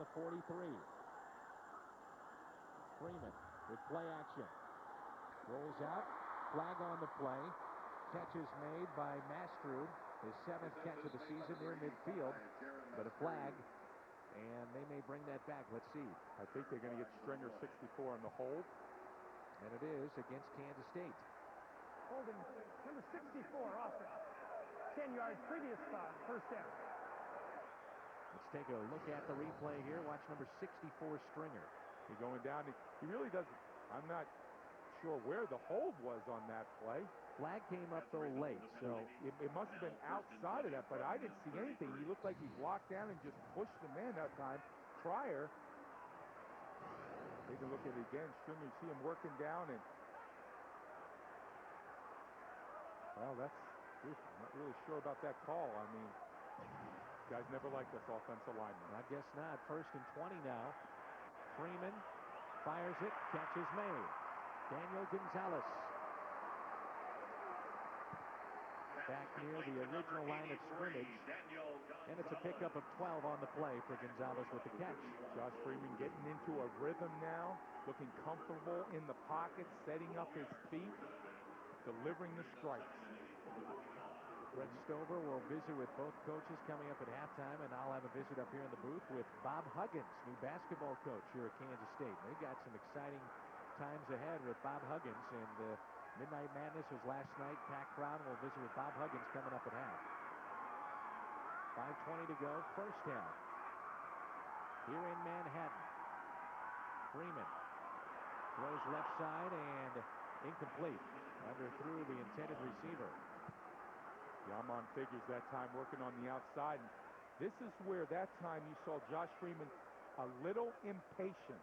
the 43. Freeman with play action. Rolls out. Flag on the play. Catch is made by Mastrud. His 7th catch of the season near midfield. But a flag. And they may bring that back. Let's see. I think they're going to get Stringer 64 on the hold. And it is against Kansas State. Holding number 64 offense. 10 yards previous first down. Let's take a look at the replay here. Watch number 64, Stringer. He's going down. He really doesn't. I'm not sure where the hold was on that play. Flag came up, though, late, so it must have been outside of that, but I didn't see anything. He looked like he blocked down and just pushed the man that time prior. Take a look at it again. Stringer, you see him working down, and well, I'm not really sure about that call. I mean, guys never liked us offensive linemen. I guess not. 1st and 20 now. Freeman fires it. Catch is made. Daniel Gonzalez back near the original line of scrimmage. And it's a pickup of 12 on the play for Gonzalez with the catch. Josh Freeman getting into a rhythm now, looking comfortable in the pocket, setting up his feet, delivering the strikes. Brett Stover will visit with both coaches coming up at halftime, and I'll have a visit up here in the booth with Bob Huggins, new basketball coach here at Kansas State. They got some exciting times ahead with Bob Huggins, and Midnight Madness was last night. Packed crowd. We'll visit with Bob Huggins coming up at half. 5:20 to go, first half. Here in Manhattan. Freeman throws left side and incomplete. Underthrew the intended receiver. Yaman figures that time working on the outside. And this is where that time you saw Josh Freeman a little impatient.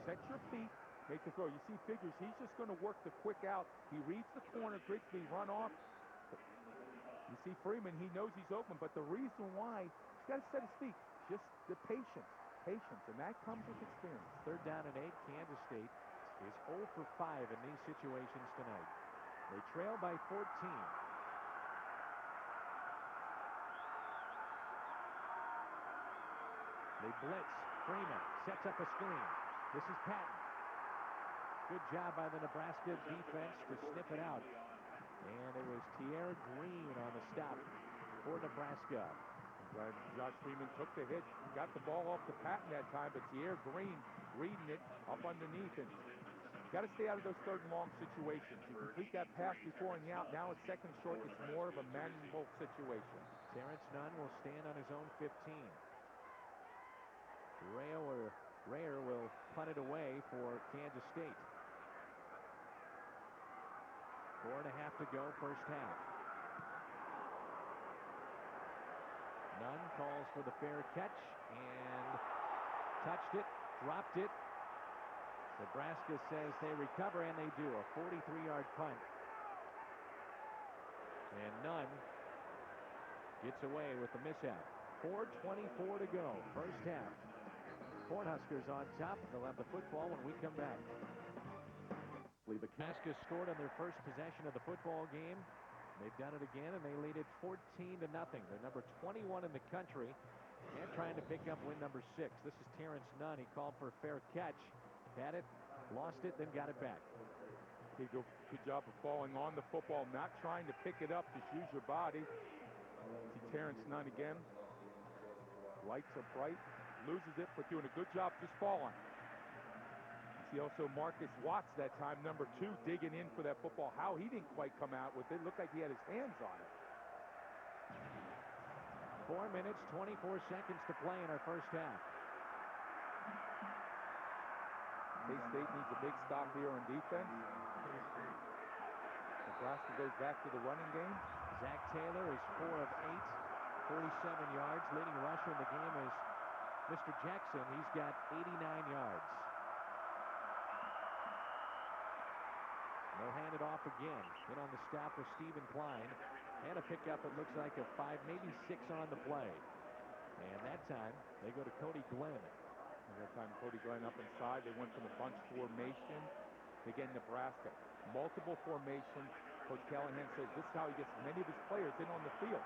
Set your feet, make the throw. You see figures, he's just going to work the quick out. He reads the corner, Grigsby run off. You see Freeman, he knows he's open, but the reason why, he's got to set his feet. Just the patience, and that comes with experience. 3rd down and 8, Kansas State is 0 for 5 in these situations tonight. They trail by 14. They blitz. Freeman sets up a screen. This is Patton. Good job by the Nebraska defense to snip it out. And it was Tierre Green on the stop for Nebraska. Josh Freeman took the hit, got the ball off to Patton that time, but Tierre Green reading it up underneath. And got to stay out of those 3rd and long situations. You complete that pass before and out. Now it's 2nd and short. It's more of a manageable situation. Terrence Nunn will stand on his own 15. Rayer will punt it away for Kansas State. 4.5 to go, first half. Nunn calls for the fair catch and touched it, dropped it. Nebraska says they recover, and they do. A 43-yard punt. And Nunn gets away with the mishap. 4:24 to go, first half. Cornhuskers on top. They'll have the football when we come back. Nebraska scored on their first possession of the football game. They've done it again, and they lead it 14-0. They're number 21 in the country and trying to pick up win number 6. This is Terrence Nunn. He called for a fair catch. Had it, lost it, then got it back. He did a good job of falling on the football, not trying to pick it up, just use your body. See Terrence Nunn again. Lights are bright. Loses it, but doing a good job just falling. You see also Marcus Watts that time, number 2, digging in for that football. How he didn't quite come out with it. Looked like he had his hands on it. 4 minutes, 24 seconds to play in our first half. K-State needs a big stop here on defense. Nebraska goes back to the running game. Zach Taylor is 4 of 8, 47 yards. Leading rusher in the game is Mr. Jackson. He's got 89 yards. They'll hand it off again. In on the stop with Stephen Klein. And a pickup, it looks like a 5, maybe 6 on the play. And that time, they go to Cody Glenn. And that time, Cody Glenn up inside. They went from the bunch formation. Again, Nebraska. Multiple formation. Coach Callahan says this is how he gets many of his players in on the field.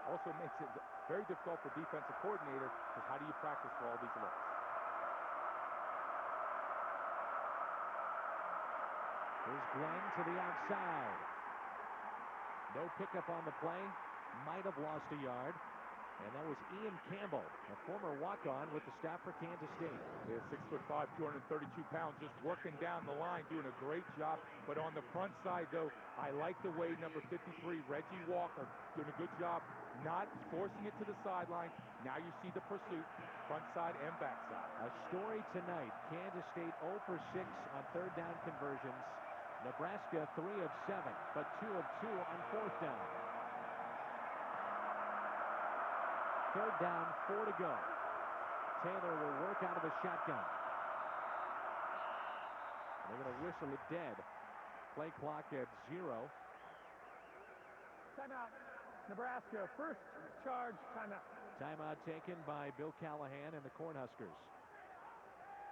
Also makes it very difficult for defensive coordinator because how do you practice for all these looks? Here's Glenn to the outside. No pickup on the play. Might have lost a yard. And that was Ian Campbell, a former walk-on with the stop for Kansas State. Yeah, 6'5", 232 pounds, just working down the line, doing a great job. But on the front side, though, I like the way number 53, Reggie Walker, doing a good job, not forcing it to the sideline. Now you see the pursuit, front side and back side. A story tonight. Kansas State 0 for 6 on third down conversions. Nebraska 3 of 7, but 2 of 2 on fourth down. Third down, 4 to go. Taylor will work out of the shotgun. They're going to whistle it dead. Play clock at 0. Timeout. Nebraska, first charge, timeout. Timeout taken by Bill Callahan and the Cornhuskers.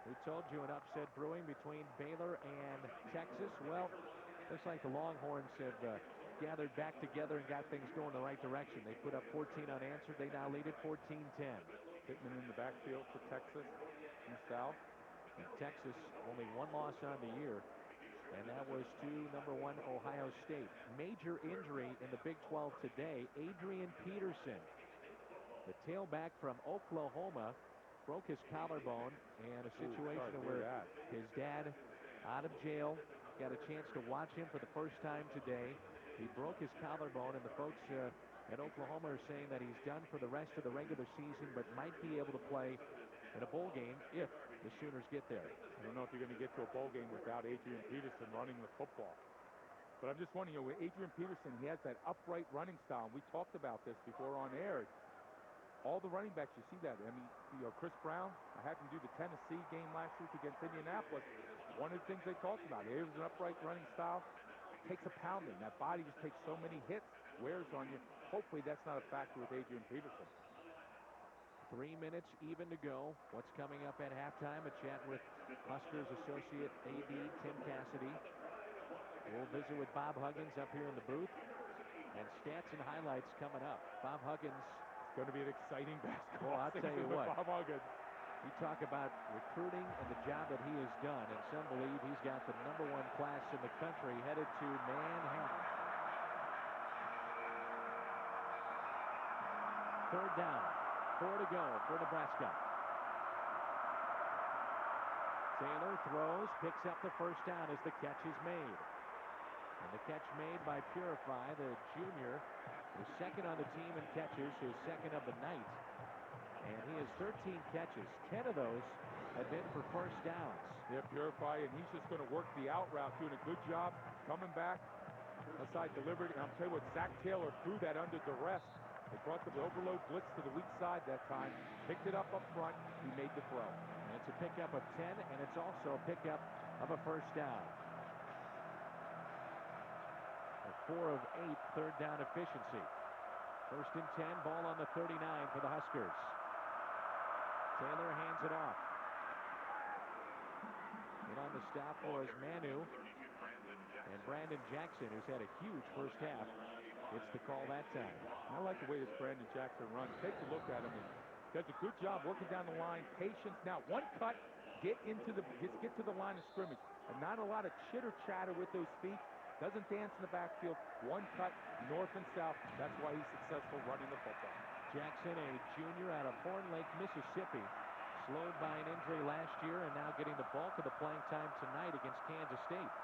We told you an upset brewing between Baylor and Texas. Well, looks like the Longhorns have gathered back together and got things going the right direction. They put up 14 unanswered. They now lead at 14-10. Pittman in the backfield for Texas in the south. And Texas only one loss on the year, and that was to number 1 Ohio State. Major injury in the Big 12 today. Adrian Peterson, the tailback from Oklahoma, broke his collarbone, and a situation where his dad, out of jail, got a chance to watch him for the first time today. He broke his collarbone, and the folks at Oklahoma are saying that he's done for the rest of the regular season, but might be able to play in a bowl game if the Sooners get there. I don't know if you're going to get to a bowl game without Adrian Peterson running the football. But I'm just wondering, with Adrian Peterson, he has that upright running style. We talked about this before on air. All the running backs, you see that. I mean, Chris Brown, I had him do the Tennessee game last week against Indianapolis. One of the things they talked about, it was an upright running style. Takes a pounding. That body just takes so many hits, wears on you. Hopefully that's not a factor with Adrian Peterson. 3 minutes even to go. What's coming up at halftime? A chat with Huskers associate AD Tim Cassidy. We'll visit with Bob Huggins up here in the booth. And stats and highlights coming up. Bob Huggins. It's going to be an exciting basketball I'll tell you what. Bob Huggins. You talk about recruiting and the job that he has done, and some believe he's got the #1 class in the country headed to Manhattan. Third down, 4 to go for Nebraska. Taylor throws, picks up the first down as the catch is made. And the catch made by Purify, the junior, is second on the team in catches, his second of the night. And he has 13 catches. 10 of those have been for first downs. Yeah, Purify, and he's just going to work the out route, doing a good job, coming back. Outside delivered, and I'll tell you what, Zach Taylor threw that under duress. They brought the overload blitz to the weak side that time, picked it up front, he made the throw. And it's a pickup of 10, and it's also a pickup of a first down. A 4 of 8 third down efficiency. First and 10, ball on the 39 for the Huskers. Taylor hands it off. In on the stop was Manu. And Brandon Jackson, who's had a huge first half, gets the call that time. I like the way this Brandon Jackson runs. Take a look at him. He does a good job working down the line. Patience. Now, one cut, get to the line of scrimmage. And not a lot of chitter-chatter with those feet. Doesn't dance in the backfield. One cut, north and south. That's why he's successful running the football. Jackson, a junior out of Horn Lake, Mississippi, slowed by an injury last year and now getting the bulk of the playing time tonight against Kansas State.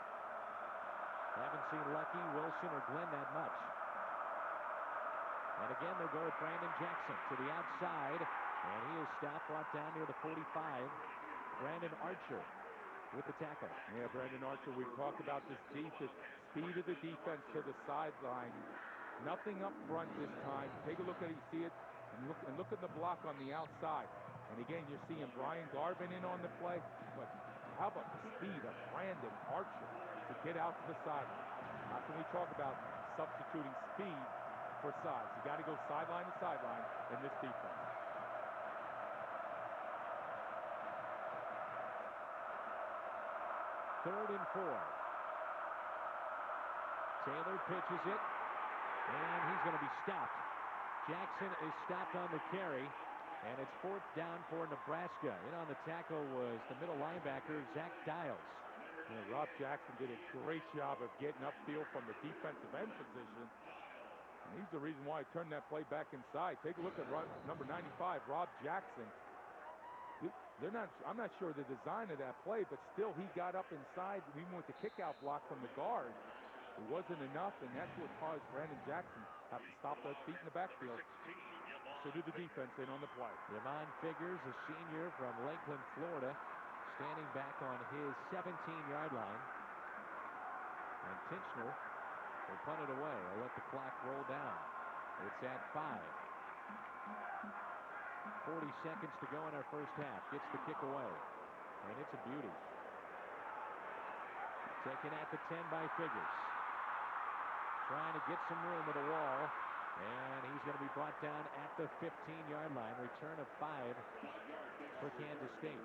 Haven't seen Lucky, Wilson, or Glenn that much. And again, they'll go with Brandon Jackson to the outside, and he is stopped, brought down near the 45. Brandon Archer with the tackle. Yeah, Brandon Archer, we've talked about this defense, speed of the defense to the sideline. Nothing up front this time. Take a look at it, you see it, and look at the block on the outside. And again, you're seeing Brian Garvin in on the play. But how about the speed of Brandon Archer to get out to the sideline? How can we talk about substituting speed for size? You got to go sideline to sideline in this defense. Third and 4. Taylor pitches it, and he's going to be stopped. Jackson is stopped on the carry, and it's fourth down for Nebraska. In on the tackle was the middle linebacker, Zach Dials. Yeah, Rob Jackson did a great job of getting upfield from the defensive end position. And he's the reason why I turned that play back inside. Take a look at number 95, Rob Jackson. I'm not sure the design of that play, but still he got up inside, even with the kickout block from the guard. It wasn't enough, and that's what caused Brandon Jackson have to stop those feet in the backfield. So did the defense in on the play. Yvonne Figures, a senior from Lakeland, Florida, standing back on his 17-yard line. And Tinchner will punt it away. They'll let the clock roll down. It's at 5. 40 seconds to go in our first half. Gets the kick away. And it's a beauty. Taken at the 10 by Figures. Trying to get some room at the wall. And he's going to be brought down at the 15-yard line. Return of 5 for Kansas State.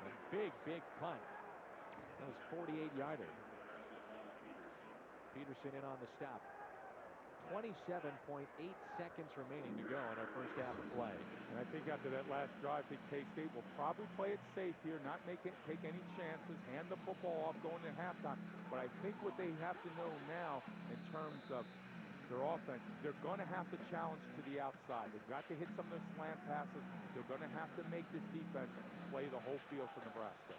A big, big punt. That was 48-yarder. Peterson in on the stop. 27.8 seconds remaining to go in our first half of play. And I think after that last drive, I think K-State will probably play it safe here, not take any chances, hand the football off going to halftime. But I think what they have to know now in terms of their offense, they're going to have to challenge to the outside. They've got to hit some of those slant passes. They're going to have to make this defense play the whole field for Nebraska.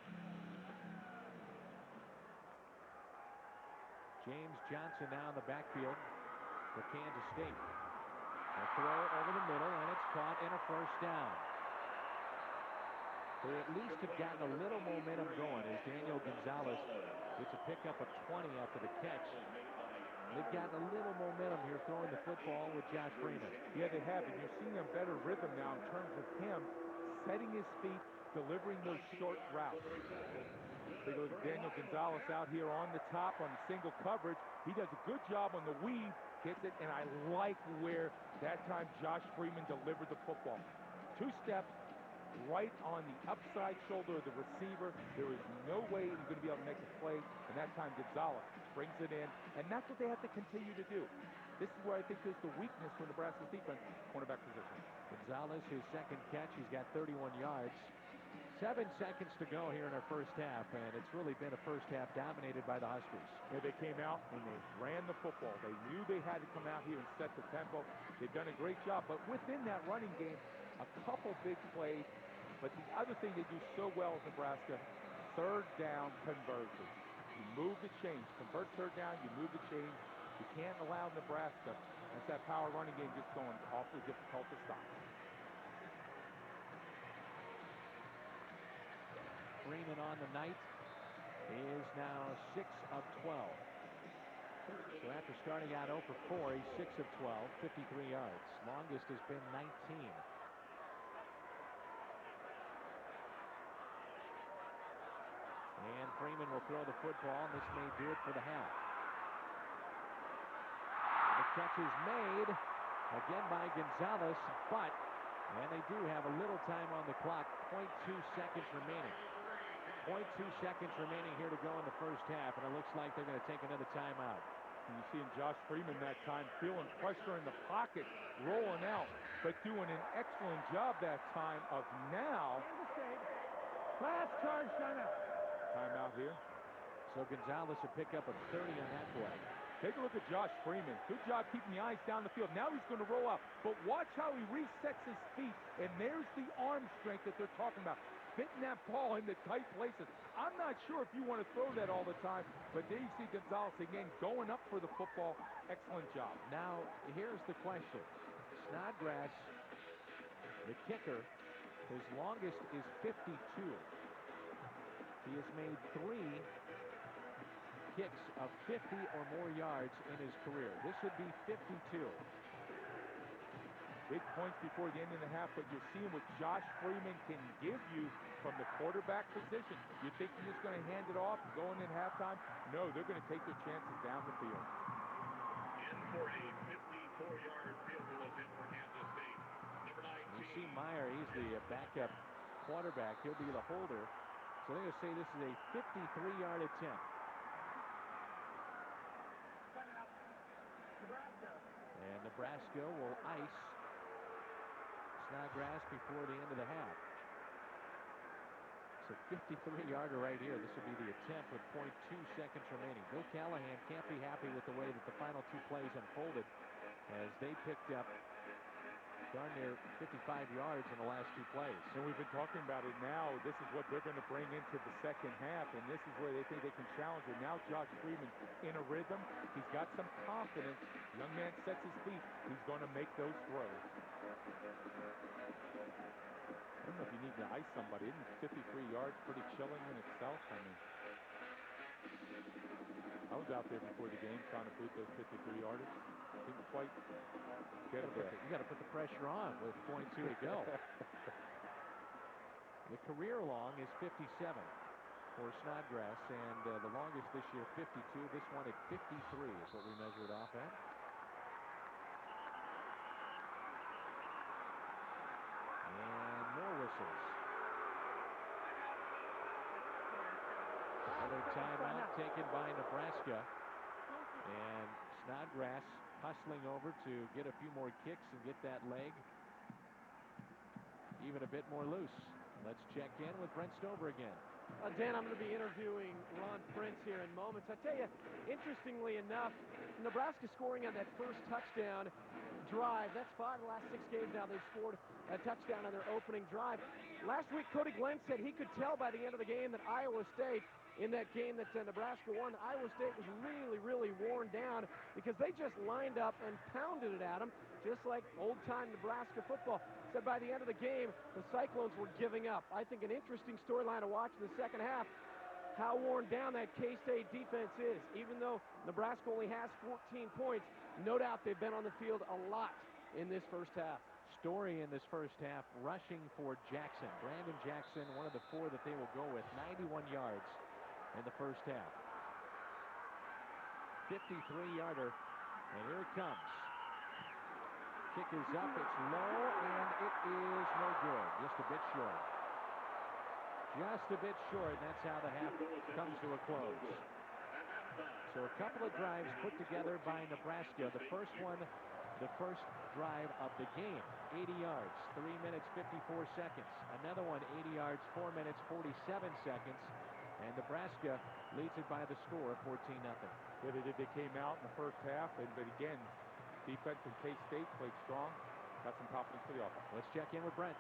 James Johnson now in the backfield for Kansas State. A throw over the middle, and it's caught in a first down. They at least have gotten a little momentum going as Daniel Gonzalez gets a pickup of 20 after the catch. They've gotten a little momentum here throwing the football with Josh Freeman. Yeah, they have, and you're seeing a better rhythm now in terms of him setting his feet, delivering those short routes. Take a look at Daniel Gonzalez out here on the top on the single coverage. He does a good job on the weave, hits it, and I like where that time Josh Freeman delivered the football. 2 steps, right on the upside shoulder of the receiver. There is no way he's going to be able to make the play, and that time Gonzalez brings it in, and that's what they have to continue to do. This is where I think there's the weakness for Nebraska's defense, cornerback position. Gonzalez, his second catch, he's got 31 yards. 7 seconds to go here in our first half, and it's really been a first half dominated by the Huskers. Yeah, they came out and they ran the football. They knew they had to come out here and set the tempo. They've done a great job, but within that running game, a couple big plays. But the other thing they do so well is Nebraska, third down conversion. You move the chains, convert third down, you move the chains. You can't allow Nebraska, that's that power running game just going awfully difficult to stop. Freeman on the night is now 6 of 12. So after starting out 0 for 4, he's 6 of 12, 53 yards. Longest has been 19. And Freeman will throw the football, and this may do it for the half. The catch is made again by Gonzalez, and they do have a little time on the clock, 0.2 seconds remaining. 0.2 seconds remaining here to go in the first half, and it looks like they're going to take another timeout. And you see Josh Freeman that time feeling pressure in the pocket, rolling out, but doing an excellent job that time of now. Last charge timeout. Timeout here. So Gonzalez will pick up a 30 on that play. Take a look at Josh Freeman. Good job keeping the eyes down the field. Now he's going to roll out. But watch how he resets his feet. And there's the arm strength that they're talking about. Fitting that ball into tight places. I'm not sure if you want to throw that all the time. But there you see Gonzalez again going up for the football. Excellent job. Now, here's the question. Snodgrass, the kicker, his longest is 52. He has made 3 kicks of 50 or more yards in his career. This would be 52. Big points before the end of the half, but you're seeing what Josh Freeman can give you from the quarterback position. You think you're just going to hand it off going in halftime? No, they're going to take their chances down the field. In for a 54-yard field goal attempt for Kansas State. Number 19. You see Meyer, he's the backup quarterback. He'll be the holder. So they're going to say this is a 53-yard attempt. And Nebraska will ice Snodgrass before the end of the half. a 53-yarder right here. This will be the attempt with 0.2 seconds remaining. Bill Callahan can't be happy with the way that the final two plays unfolded as they picked up darn near 55 yards in the last two plays. And we've been talking about it now. This is what they're going to bring into the second half, and this is where they think they can challenge it. Now Josh Freeman in a rhythm. He's got some confidence. Young man sets his feet. He's going to make those throws. I don't know if you need to ice somebody. Isn't 53 yards pretty chilling in itself? I mean, I was out there before the game trying to boot those 53-yarders. Didn't quite get it there. You got to put the pressure on with 0.2 to go. The career long is 57 for Snodgrass, and the longest this year, 52. This one at 53 is what we measure it off at. And more whistles. Another timeout taken by Nebraska. And Snodgrass hustling over to get a few more kicks and get that leg even a bit more loose. Let's check in with Brent Stover again. Dan, I'm going to be interviewing Ron Prince here in moments. I tell you, interestingly enough, Nebraska scoring on that first touchdown drive. That's 5 of the last 6 games now they've scored a touchdown on their opening drive. Last week, Cody Glenn said he could tell by the end of the game that Iowa State, in that game that Nebraska won, Iowa State was really, really worn down because they just lined up and pounded it at them, just like old-time Nebraska football. Said by the end of the game, the Cyclones were giving up. I think an interesting storyline to watch in the second half, how worn down that K-State defense is. Even though Nebraska only has 14 points, no doubt they've been on the field a lot in this first half. Story in this first half, rushing for Jackson. Brandon Jackson, one of the 4 that they will go with, 91 yards in the first half. 53-yarder, and here it comes. Kick is up, it's low, and it is no good. Just a bit short. Just a bit short, and that's how the half comes to a close. So a couple of drives put together by Nebraska. The first one, the first drive of the game, 80 yards, 3 minutes, 54 seconds. Another one, 80 yards, 4 minutes, 47 seconds. And Nebraska leads it by the score of 14-0. Yeah, they came out in the first half, but again, defense in K-State played strong. Got some confidence for the offense. Let's check in with Brent.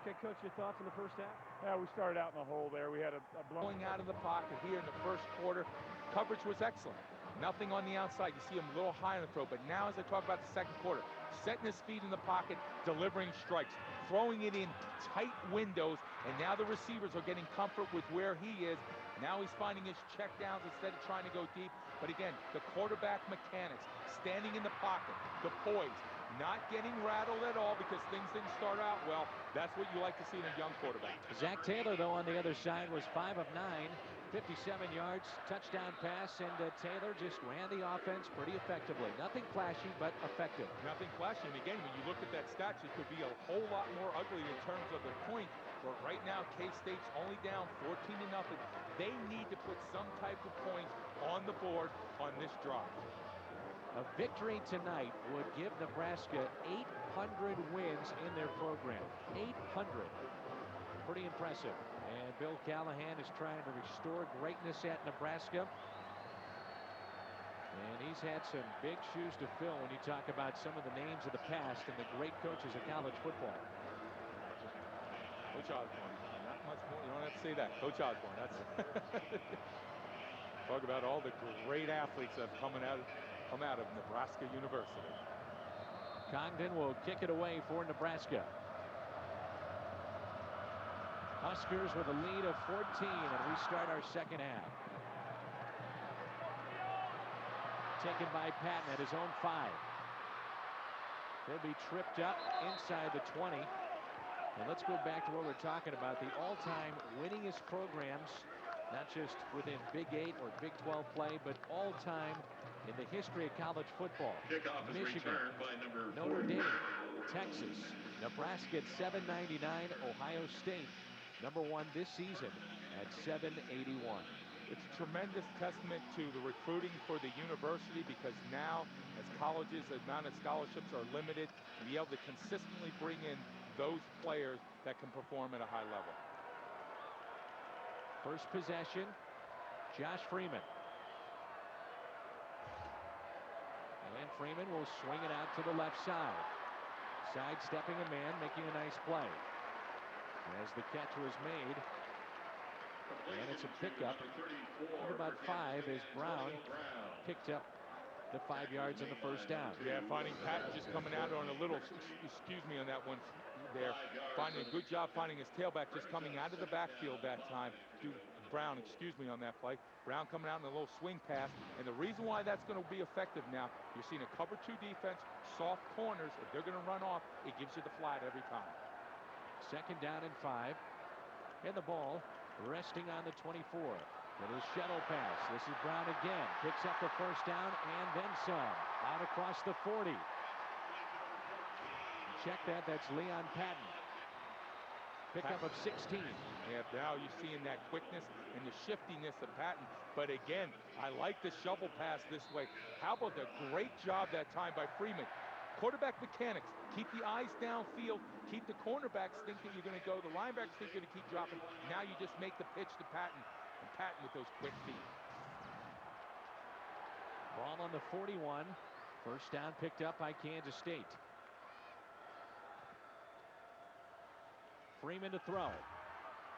Okay, Coach, your thoughts on the first half? Yeah, we started out in the hole there. We had a Blowing out of the pocket here in the first quarter. Coverage was excellent. Nothing on the outside. You see him a little high on the throw, but now as I talk about the second quarter, setting his feet in the pocket, delivering strikes, throwing it in tight windows, and now the receivers are getting comfort with where he is. Now he's finding his check downs instead of trying to go deep. But again, the quarterback mechanics, standing in the pocket, the poise, not getting rattled at all because things didn't start out well. That's what you like to see in a young quarterback. Zach Taylor, though, on the other side was 5 of 9, 57 yards, touchdown pass, and Taylor just ran the offense pretty effectively. Nothing flashy, but effective. Nothing flashy. And again, when you look at that stat, it could be a whole lot more ugly in terms of the point. But right now, K-State's only down 14-0. They need to put some type of points on the board on this drive. A victory tonight would give Nebraska 800 wins in their program. 800. Pretty impressive. And Bill Callahan is trying to restore greatness at Nebraska. And he's had some big shoes to fill when you talk about some of the names of the past and the great coaches of college football. Coach Osborne. Not much more. You don't have to say that. Coach Osborne. That's talk about all the great athletes that have come out of Nebraska University. Congdon will kick it away for Nebraska. Huskers with a lead of 14, and we start our second half. Taken by Patton at his own 5. He'll be tripped up inside the 20. And let's go back to what we're talking about, the all-time winningest programs, not just within Big 8 or Big 12 play, but all-time in the history of college football. Kickoff is Michigan, returned by number Notre 4. Dame, Texas, Nebraska at 799, Ohio State, #1 this season at 781. It's a tremendous testament to the recruiting for the university because now, as colleges, the amount of scholarships are limited, to be able to consistently bring in those players that can perform at a high level. First possession, Josh Freeman. And Freeman will swing it out to the left side. Sidestepping a man, making a nice play. As the catch was made, and it's a pickup of about 5 as Brown picked up the 5 yards on the first down. Yeah, finding Patton just coming out on a little, excuse me on that one there. Finding a good job finding his tailback just coming out of the backfield that time. Brown, excuse me on that play. Brown coming out in a little swing pass. And the reason why that's going to be effective now, you're seeing a cover 2 defense, soft corners. If they're going to run off, it gives you the flat every time. Second down and 5. And the ball resting on the 24. Little shuttle pass. This is Brown again. Picks up the first down and then some. Out across the 40. Check that. That's Leon Patton. Pickup of 16. Yeah, now you're seeing that quickness and the shiftiness of Patton. But again, I like the shovel pass this way. How about the great job that time by Freeman? Quarterback mechanics. Keep the eyes downfield. Keep the cornerbacks thinking you're going to go. The linebackers think you're going to keep dropping. Now you just make the pitch to Patton. And Patton with those quick feet. Ball on the 41. First down picked up by Kansas State. Freeman to throw.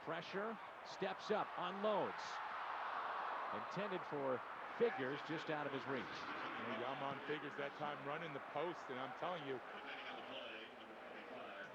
Pressure. Steps up. Unloads. Intended for Figures just out of his reach. Yamon Figures that time running the post, and I'm telling you,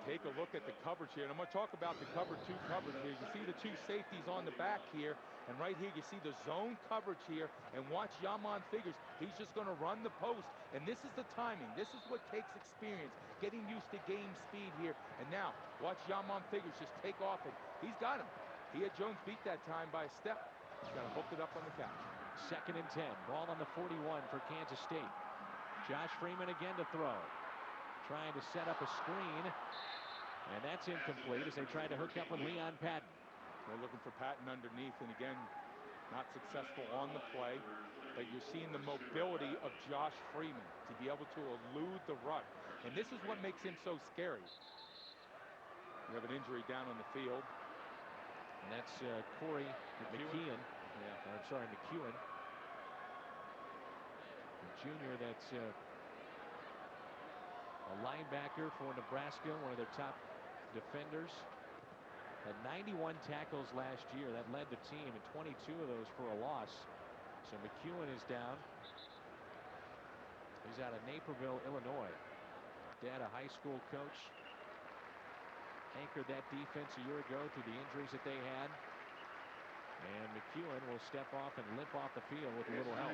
take a look at the coverage here. And I'm going to talk about the cover 2 coverage here. You see the 2 safeties on the back here, and right here you see the zone coverage here. And watch Yamon Figures. He's just going to run the post, and this is the timing. This is what takes experience, getting used to game speed here. And now watch Yamon Figures just take off, and he's got him. He had Jones beat that time by a step. He's got to hook it up on the catch. Second and 10. Ball on the 41 for Kansas State. Josh Freeman again to throw. Trying to set up a screen. And that's incomplete as they try to hook up with Leon Patton. They're looking for Patton underneath, and again, not successful on the play. But you're seeing the mobility of Josh Freeman to be able to elude the rut. And this is what makes him so scary. We have an injury down on the field. And that's Corey McKeon. Yeah. I'm sorry, McEwen. The junior that's a linebacker for Nebraska, one of their top defenders. Had 91 tackles last year. That led the team, and 22 of those for a loss. So McEwen is down. He's out of Naperville, Illinois. Dad, a high school coach. Anchored that defense a year ago through the injuries that they had. And McEwen will step off and limp off the field with a little help.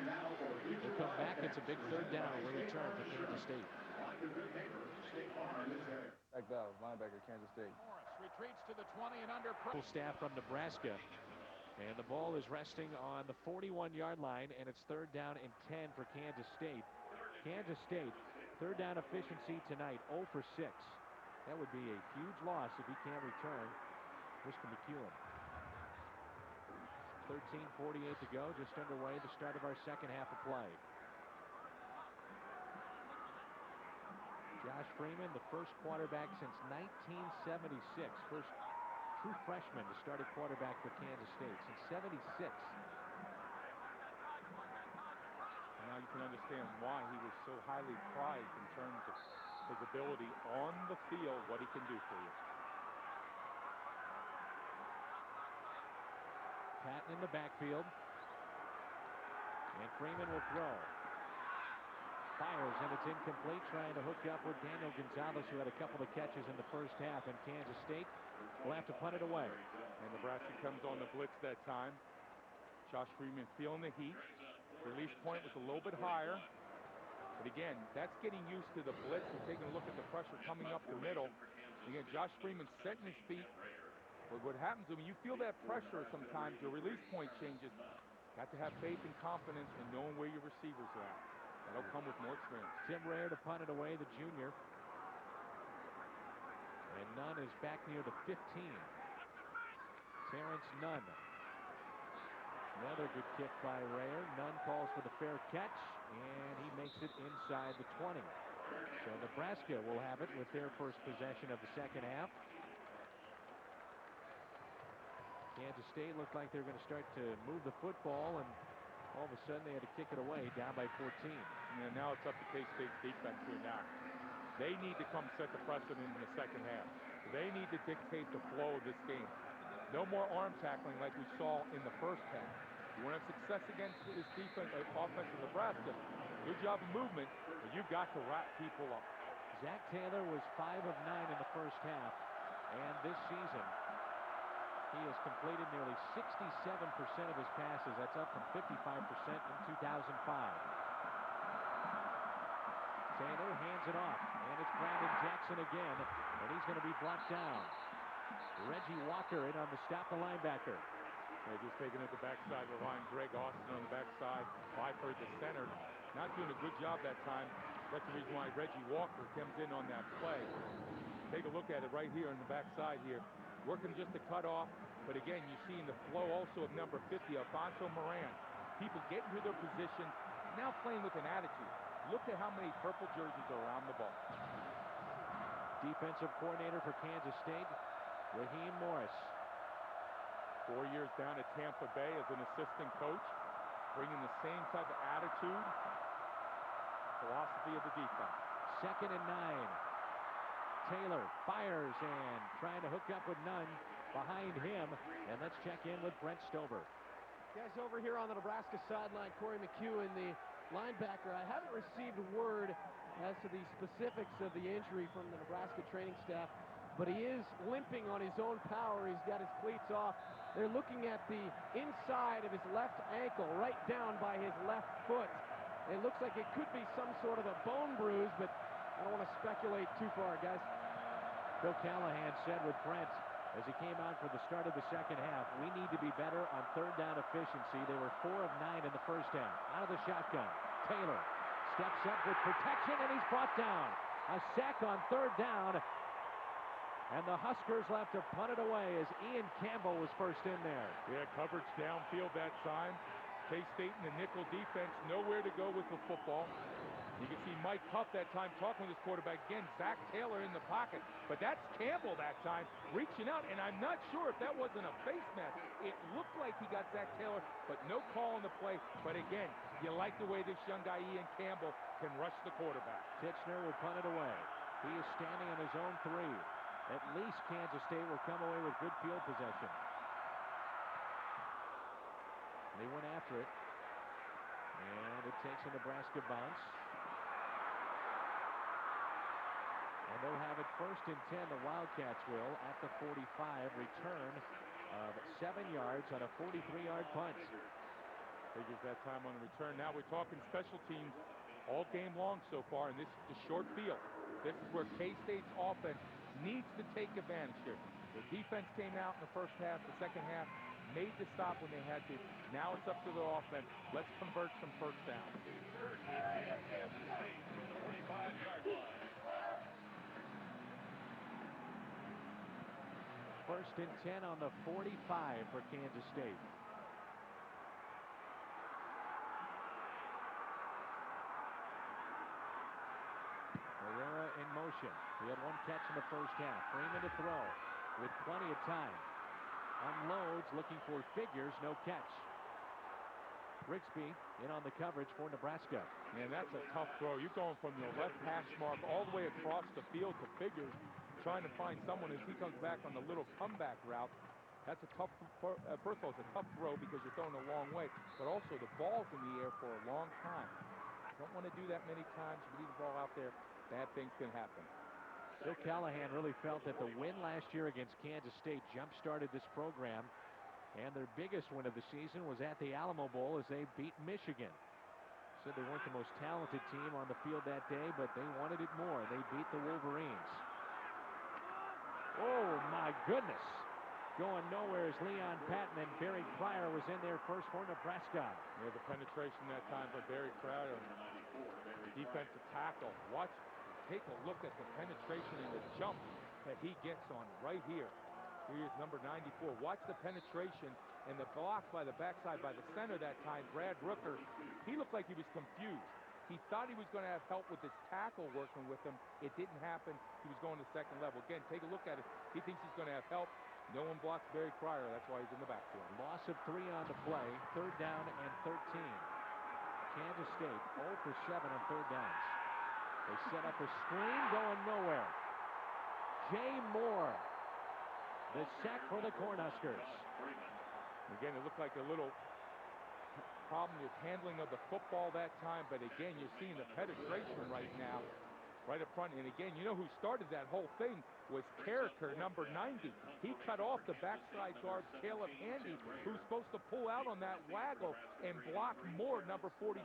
He'll come back. It's a big third down when we return for Kansas State. Zach Bell, linebacker, Kansas State. Morris retreats to the 20 and under. Full staff from Nebraska. And the ball is resting on the 41-yard line, and it's third down and 10 for Kansas State. Kansas State, third down efficiency tonight, 0 for 6. That would be a huge loss if he can't return. Mr. McEwen. 13:48 to go, just underway, the start of our second half of play. Josh Freeman, the first quarterback since 1976. First true freshman to start a quarterback for Kansas State since 76. Now you can understand why he was so highly prized in terms of his ability on the field, what he can do for you. Patton in the backfield. And Freeman will throw. Fires, and it's incomplete, trying to hook up with Daniel Gonzalez, who had a couple of catches in the first half, and Kansas State will have to punt it away. And Nebraska comes on the blitz that time. Josh Freeman feeling the heat. Release point was a little bit higher. But again, that's getting used to the blitz and taking a look at the pressure coming up the middle. Again, Josh Freeman setting his feet. But what happens when you feel that pressure sometimes, your release point changes. Got to have faith and confidence in knowing where your receivers are at. That'll come with more experience. Tim Rare to punt it away, the junior. And Nunn is back near the 15. Terrence Nunn. Another good kick by Rare. Nunn calls for the fair catch, and he makes it inside the 20. So Nebraska will have it with their first possession of the second half. Kansas State looked like they were going to start to move the football, and all of a sudden they had to kick it away, down by 14. Yeah, now it's up to K-State's defense here now. They need to come set the precedent in the second half. They need to dictate the flow of this game. No more arm tackling like we saw in the first half. You want to have success against this defense, offense of Nebraska. Good job of movement, but you've got to wrap people up. Zach Taylor was 5 of 9 in the first half, and this season he has completed nearly 67% of his passes. That's up from 55% in 2005. Taylor hands it off, and it's Brandon Jackson again, and he's going to be blocked down. Reggie Walker in on the stop the linebacker. Yeah, just taking it the backside of the line. Greg Austin on the backside. Pfeiffer the center. Not doing a good job that time. That's the reason why Reggie Walker comes in on that play. Take a look at it right here on the backside here. Working just to cut off. But again, you see in the flow also of number 50, Alfonso Moran. People getting to their position, now playing with an attitude. Look at how many purple jerseys are around the ball. Defensive coordinator for Kansas State, Raheem Morris. 4 years down at Tampa Bay as an assistant coach, bringing the same type of attitude, philosophy of the defense. 2nd and 9. Taylor fires and trying to hook up with none behind him. And let's check in with Brent Stover. Guys, over here on the Nebraska sideline, Corey McEwen, the linebacker. I haven't received word as to the specifics of the injury from the Nebraska training staff, but he is limping on his own power. He's got his cleats off. They're looking at the inside of his left ankle, right down by his left foot. It looks like it could be some sort of a bone bruise, but I don't want to speculate too far, guys. Bill Callahan said with Brent as he came out for the start of the second half, we need to be better on third down efficiency. They were 4 of 9 in the first half. Out of the shotgun, Taylor steps up with protection, and he's brought down. A sack on third down, and the Huskers left to punt it away as Ian Campbell was first in there. Yeah, coverage downfield that time. K-State in the nickel defense, nowhere to go with the football. You can see Mike Huff that time talking with his quarterback. Again, Zach Taylor in the pocket. But that's Campbell that time reaching out. And I'm not sure if that wasn't a face mask. It looked like he got Zach Taylor, but no call on the play. But again, you like the way this young guy, Ian Campbell, can rush the quarterback. Titchener will punt it away. He is standing on his own 3. At least Kansas State will come away with good field possession. They went after it. And it takes a Nebraska bounce. And they'll have it 1st and 10. The Wildcats will at the 45. Return of 7 yards on a 43-yard punt. Figures that time on the return. Now we're talking special teams all game long so far, and this is the short field. This is where K-State's offense needs to take advantage here. The defense came out in the first half. The second half made the stop when they had to. Now it's up to the offense. Let's convert some first down. Third down at Kansas State from the 45-yard line. 1st and 10 on the 45 for Kansas State. Herrera in motion. He had 1 catch in the first half. Freeman to throw with plenty of time. Unloads, looking for Figures, no catch. Rigsby in on the coverage for Nebraska. Man, that's a tough throw. You're going from your left hash mark all the way across the field to Figures, trying to find someone as he comes back on the little comeback route. That's a tough, first of all, it's a tough throw because you're throwing a long way, but also the ball's in the air for a long time. Don't want to do that many times. You leave the ball out there, bad things can happen. Bill Callahan really felt that the win last year against Kansas State jump-started this program, and their biggest win of the season was at the Alamo Bowl as they beat Michigan. Said they weren't the most talented team on the field that day, but they wanted it more. They beat the Wolverines. Oh, my goodness. Going nowhere is Leon Patton, and Barry Pryor was in there first for Nebraska. Yeah, the penetration that time by Barry Pryor. Defensive tackle. Watch. Take a look at the penetration and the jump that he gets on right here. Here's number 94. Watch the penetration and the block by the backside by the center that time. Brad Rooker, he looked like he was confused. He thought he was going to have help with his tackle working with him. It didn't happen. He was going to second level. Again, take a look at it. He thinks he's going to have help. No one blocks Barry Cryer. That's why he's in the backfield. Loss of 3 on the play. 3rd down and 13. Kansas State 0 for 7 on 3rd downs. They set up a screen going nowhere. Jay Moore, the sack for the Cornhuskers. Again, it looked like a little problem with handling of the football that time, but again, you're seeing the penetration right now, right up front. And again, you know who started that whole thing was character number 90. He cut off the backside guard, Caleb Handy, who's supposed to pull out on that waggle and block Moore, number 44.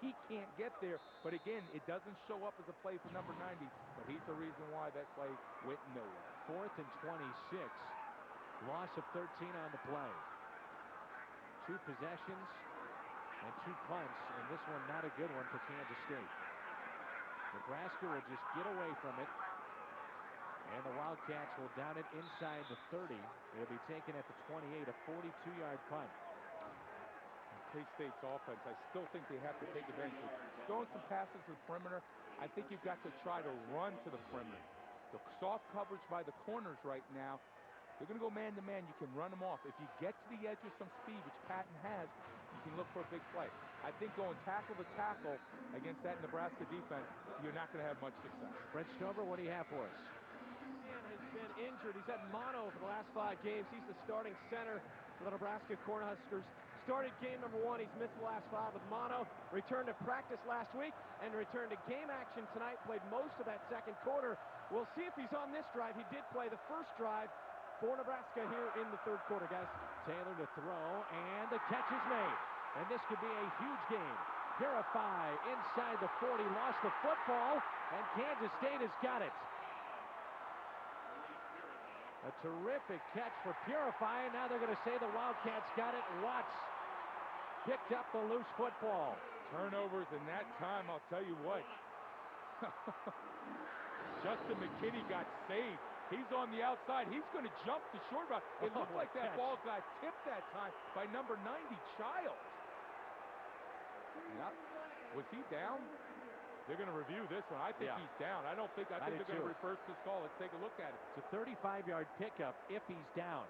He can't get there, but again, it doesn't show up as a play for number 90, but he's the reason why that play went nowhere. 4th and 26. Loss of 13 on the play. 2 possessions and 2 punts, and this one not a good one for Kansas State. Nebraska will just get away from it, and the Wildcats will down it inside the 30. It'll be taken at the 28, a 42-yard punt. K-State's offense, I still think they have to take advantage of throwing some passes to the perimeter. I think you've got to try to run to the perimeter. The soft coverage by the corners right now, they're going to go man-to-man. You can run them off. If you get to the edge with some speed, which Patton has, you can look for a big play. I think going tackle to tackle against that Nebraska defense, you're not going to have much success. Brent Stover, what do you have for us? Man has been injured. He's had mono for the last 5 games. He's the starting center for the Nebraska Cornhuskers. Started game number 1. He's missed the last 5 with mono. Returned to practice last week and returned to game action tonight. Played most of that second quarter. We'll see if he's on this drive. He did play the first drive for Nebraska here in the 3rd quarter, guys. Taylor to throw, and the catch is made. And this could be a huge game. Purify inside the 40, lost the football, and Kansas State has got it. A terrific catch for Purify, and now they're going to say the Wildcats got it. Watts picked up the loose football. Turnovers in that time, I'll tell you what. Justin McKinney got saved. He's on the outside. He's going to jump the short route. It looked like that ball got tipped that time by number 90, Child. Yep. Was he down? They're going to review this one. I think he's down. I think they're going to reverse this call. Let's take a look at it. It's a 35-yard pickup if he's down.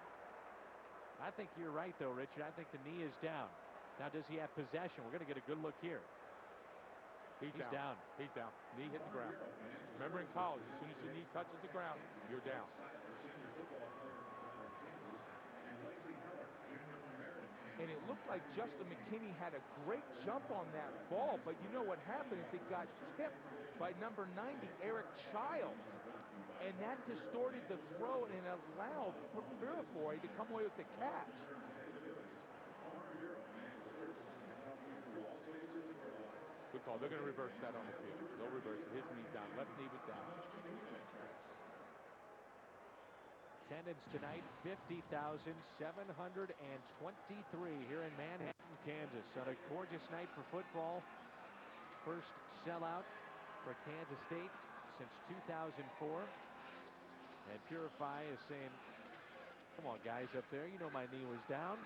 I think you're right, though, Richard. I think the knee is down. Now, does he have possession? We're going to get a good look here. He's down. He's down. Knee hit the ground. Remember in college, as soon as your knee touches the ground, you're down. And it looked like Justin McKinney had a great jump on that ball, but you know what happened is it got tipped by number 90, Eric Child. And that distorted the throw and allowed Purifoy to come away with the catch. Good call. They're going to reverse that on the field. They'll reverse it. His knee's down. Left knee was down. Attendance tonight, 50,723 here in Manhattan, Kansas. On a gorgeous night for football. First sellout for Kansas State since 2004. And Purify is saying, come on, guys up there. You know my knee was down.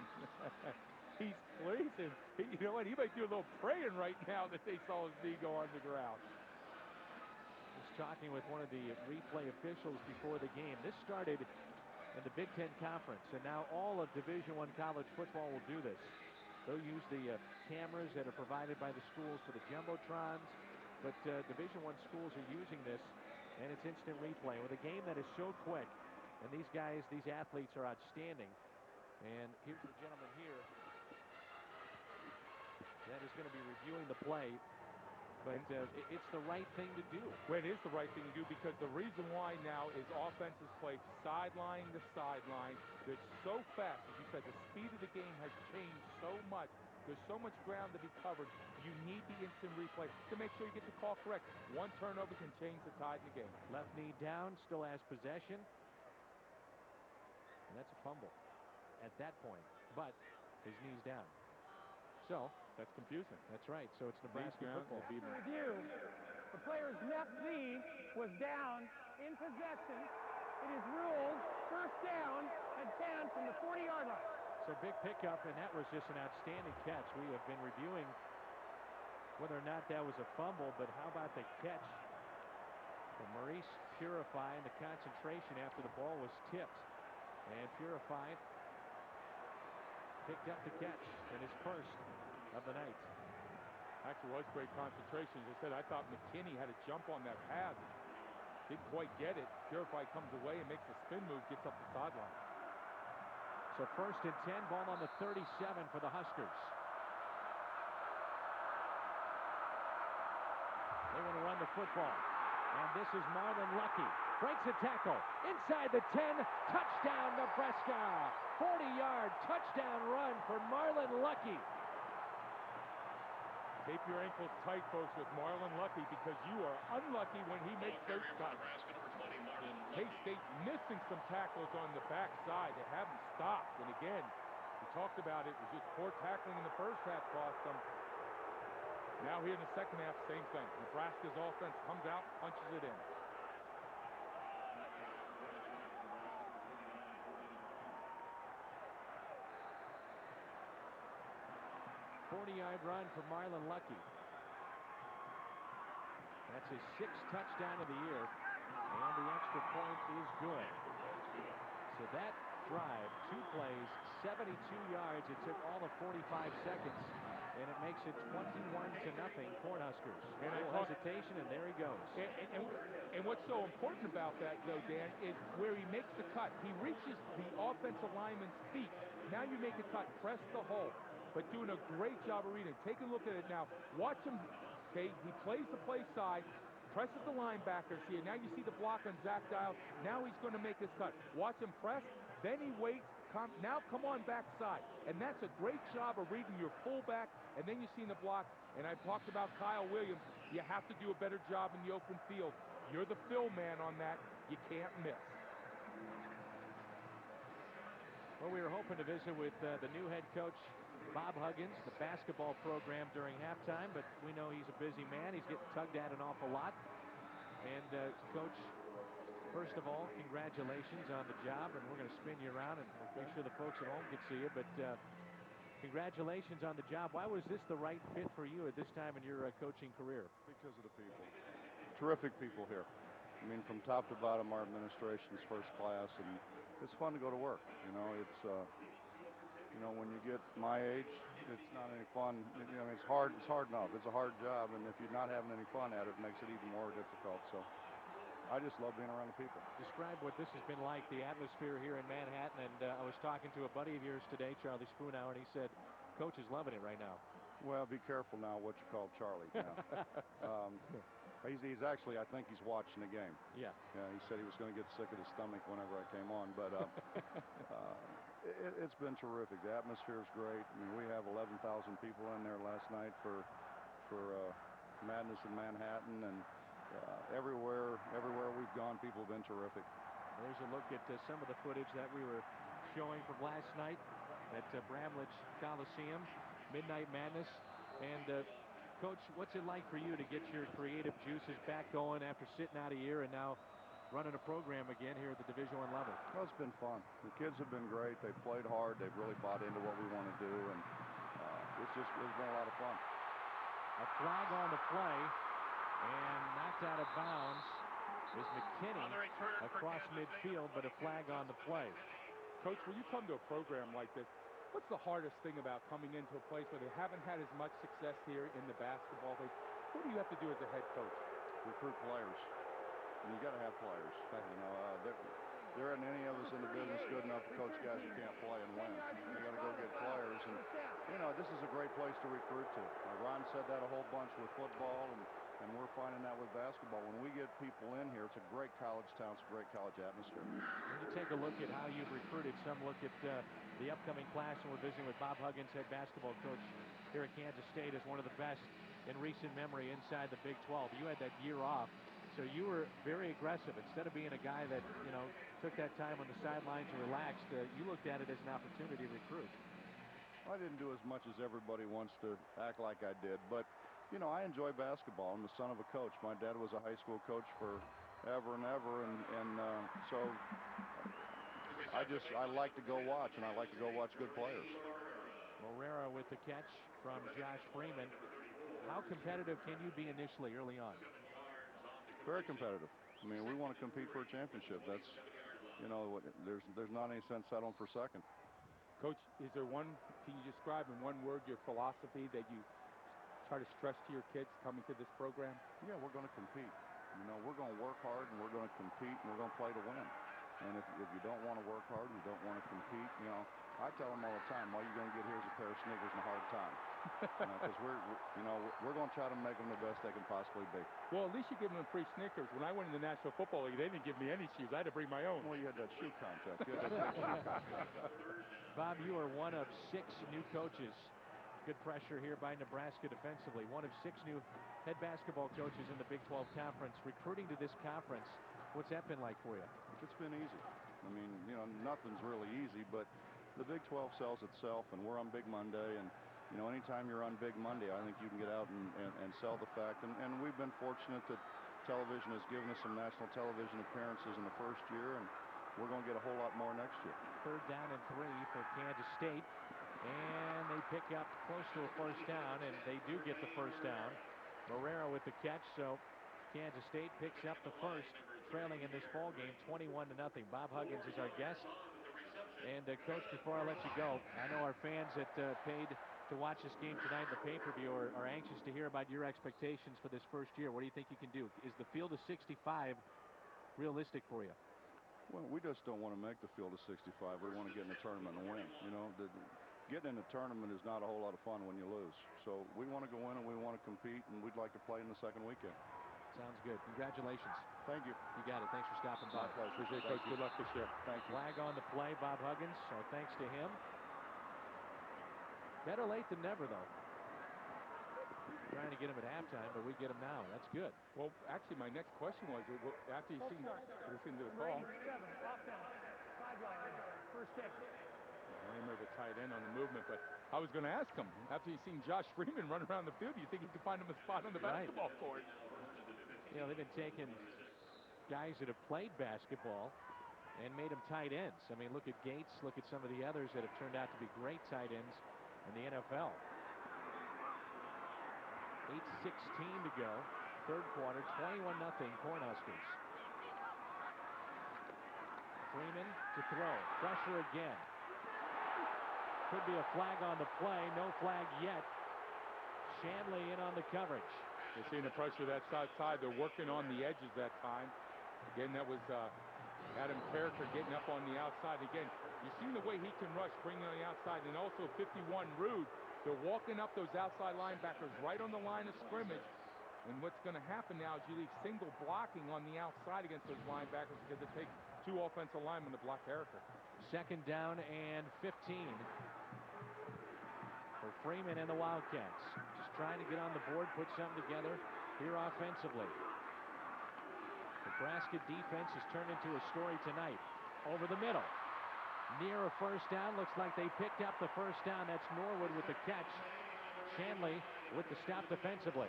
He's pleasing. You know what? He might do a little praying right now that they saw his knee go on the ground. He's talking with one of the replay officials before the game. This started in the Big Ten Conference, and now all of Division I college football will do this. They'll use the cameras that are provided by the schools for the jumbotrons, but Division I schools are using this, and it's instant replay with a game that is so quick. And these guys, these athletes are outstanding. And here's the gentleman here that is going to be reviewing the play. But it's the right thing to do. Well, it is the right thing to do because the reason why now is offenses play sideline to sideline. They're so fast. As you said, the speed of the game has changed so much. There's so much ground to be covered. You need the instant replay to make sure you get the call correct. One turnover can change the tide in the game. Left knee down, still has possession. And that's a fumble at that point. But his knee's down. So that's confusing. That's right. So it's Nebraska football. Review. The player's left knee was down in possession. It is ruled first down at 10 from the 40-yard line. So big pickup, and that was just an outstanding catch. We have been reviewing whether or not that was a fumble, but how about the catch from Maurice Purify and the concentration after the ball was tipped. And Purified picked up the catch in his first of the night. Actually was great concentration. As I said, I thought McKinney had a jump on that pass. Didn't quite get it. Purified comes away and makes a spin move, gets up the sideline. So 1st and 10, ball on the 37 for the Huskers. They want to run the football. And this is Marlon Lucky. Breaks a tackle. Inside the 10. Touchdown, Nebraska. 40-yard touchdown run for Marlon Lucky. Tape your ankles tight, folks, with Marlon Lucky, because you are unlucky when he makes those cuts. K-State missing some tackles on the backside. They haven't stopped. And again, we talked about it. It was just poor tackling in the first half cost them. Now here in the second half, same thing. Nebraska's offense comes out, punches it in. Yard run for Marlon Lucky. That's his 6th touchdown of the year, and the extra point is good. So that drive, 2 plays, 72 yards. It took all of 45 seconds, and it makes it 21-0 Cornhuskers. And a little hesitation, and there he goes. And what's so important about that, though, Dan, is where he makes the cut. He reaches the offensive lineman's feet. Now you make a cut, press the hole. But doing a great job of reading. Take a look at it now. Watch him. Okay, he plays the play side, presses the linebacker. See, now you see the block on Zach Dial. Now he's going to make his cut. Watch him press. Then he waits. Now come on backside. And that's a great job of reading your fullback. And then you see the block. And I talked about Kyle Williams. You have to do a better job in the open field. You're the fill man on that. You can't miss. Well, we were hoping to visit with the new head coach, Bob Huggins, the basketball program during halftime, but we know he's a busy man. He's getting tugged at an awful lot. And, Coach, first of all, congratulations on the job, and we're going to spin you around and make sure the folks at home can see you. But congratulations on the job. Why was this the right fit for you at this time in your coaching career? Because of the people. Terrific people here. I mean, from top to bottom, our administration's first class, and it's fun to go to work. You know, it's you know, when you get my age, it's not any fun. You know, it's hard enough. It's a hard job, and if you're not having any fun at it, it makes it even more difficult. So I just love being around the people. Describe what this has been like, the atmosphere here in Manhattan. And I was talking to a buddy of yours today, Charlie Spoonhour, and he said, Coach is loving it right now. Well, be careful now what you call Charlie now. He's actually, I think he's watching the game. Yeah. He said he was going to get sick of his stomach whenever I came on, but it's been terrific. The atmosphere is great. I mean, we have 11,000 people in there last night for Madness in Manhattan, and everywhere we've gone, people have been terrific. There's a look at some of the footage that we were showing from last night at Bramlage Coliseum, Midnight Madness. And Coach, what's it like for you to get your creative juices back going after sitting out a year and now running a program again here at the Division I level? Well, it's been fun. The kids have been great. They've played hard. They've really bought into what we want to do, and it's been a lot of fun. A flag on the play, and knocked out of bounds is McKinney across midfield, but a flag on the play. Coach, when you come to a program like this, what's the hardest thing about coming into a place where they haven't had as much success here in the basketball league? What do you have to do as a head coach? Recruit players. And you got to have players. You know, there isn't any of us in the business good enough to coach guys who can't play and win. You got to go get players. And, you know, this is a great place to recruit to. Ron said that a whole bunch with football, and we're finding that with basketball. When we get people in here, it's a great college town. It's a great college atmosphere. When you take a look at how you've recruited, some look at the upcoming class, and we're visiting with Bob Huggins, head basketball coach here at Kansas State, as one of the best in recent memory inside the Big 12. You had that year off, so you were very aggressive. Instead of being a guy that, you know, took that time on the sidelines and relaxed, you looked at it as an opportunity to recruit. Well, I didn't do as much as everybody wants to act like I did, but, you know, I enjoy basketball. I'm the son of a coach. My dad was a high school coach for ever and ever, and so I like to go watch, and I like to go watch good players. Morera with the catch from Josh Freeman. How competitive can you be initially early on? Very competitive. I mean, we want to compete for a championship. you know, there's not any sense settling for second. Coach, is there one, can you describe in one word your philosophy that you try to stress to your kids coming to this program? Yeah, we're going to compete. You know, we're going to work hard, and we're going to compete, and we're going to play to win. And if you don't want to work hard, you don't want to compete, you know, I tell them all the time, all you're going to get here is a pair of Snickers and a hard time. Because we're going to try to make them the best they can possibly be. Well, at least you give them free Snickers. When I went in the National Football League, they didn't give me any shoes. I had to bring my own. Well, you had that shoe contest. You had that shoe contest. Bob, you are one of 6 new coaches. Good pressure here by Nebraska defensively. One of 6 new head basketball coaches in the Big 12 Conference. Recruiting to this conference, what's that been like for you? It's been easy. I mean, you know, nothing's really easy, but the Big 12 sells itself, and we're on Big Monday, and, you know, anytime you're on Big Monday, I think you can get out and sell the fact. And we've been fortunate that television has given us some national television appearances in the first year, and we're going to get a whole lot more next year. 3rd down and 3 for Kansas State. And they pick up close to a first down, and they do get the first down. Marrero with the catch, so Kansas State picks up the first, trailing in this ball game 21-0. Bob Huggins is our guest. And Coach, before I let you go, I know our fans that paid to watch this game tonight in the pay-per-view are anxious to hear about your expectations for this first year. What do you think you can do? Is the field of 65 realistic for you? Well, we just don't want to make the field of 65. We want to get in the tournament and win. You know, getting in the tournament is not a whole lot of fun when you lose. So we want to go in and we want to compete, and we'd like to play in the second weekend. Sounds good. Congratulations. Thank you. You got it. Thanks for stopping by. My pleasure. Appreciate it, Coach. Good luck this year. Thank you. Flag on the play, Bob Huggins. Our thanks to him. Better late than never, though. Trying to get him at halftime, but we get him now. That's good. Well, actually, my next question was, after you seen to the call. 7, offense, 5 yards, first kick. Raymer, the tight end on the movement, but I was going to ask him, after you've seen Josh Freeman run around the field, do you think he could find him a spot on the basketball court? You know, they've been taking guys that have played basketball and made them tight ends. I mean, look at Gates, look at some of the others that have turned out to be great tight ends in the NFL. 8:16 to go, 3rd quarter, 21-0 Cornhuskers. Freeman to throw, pressure again. Could be a flag on the play, no flag yet. Shanley in on the coverage. They're seeing the pressure that side. They're working on the edges that time. Again, that was Adam Carricker getting up on the outside. Again, you've seen the way he can rush, bringing on the outside, and also 51 Rude. They're walking up those outside linebackers right on the line of scrimmage. And what's going to happen now is you leave single blocking on the outside against those linebackers because it takes 2 offensive linemen to block Carricker. 2nd down and 15 for Freeman and the Wildcats. Just trying to get on the board, put something together here offensively. Nebraska defense has turned into a story tonight. Over the middle. Near a first down. Looks like they picked up the first down. That's Norwood with the catch. Shanley with the stop defensively.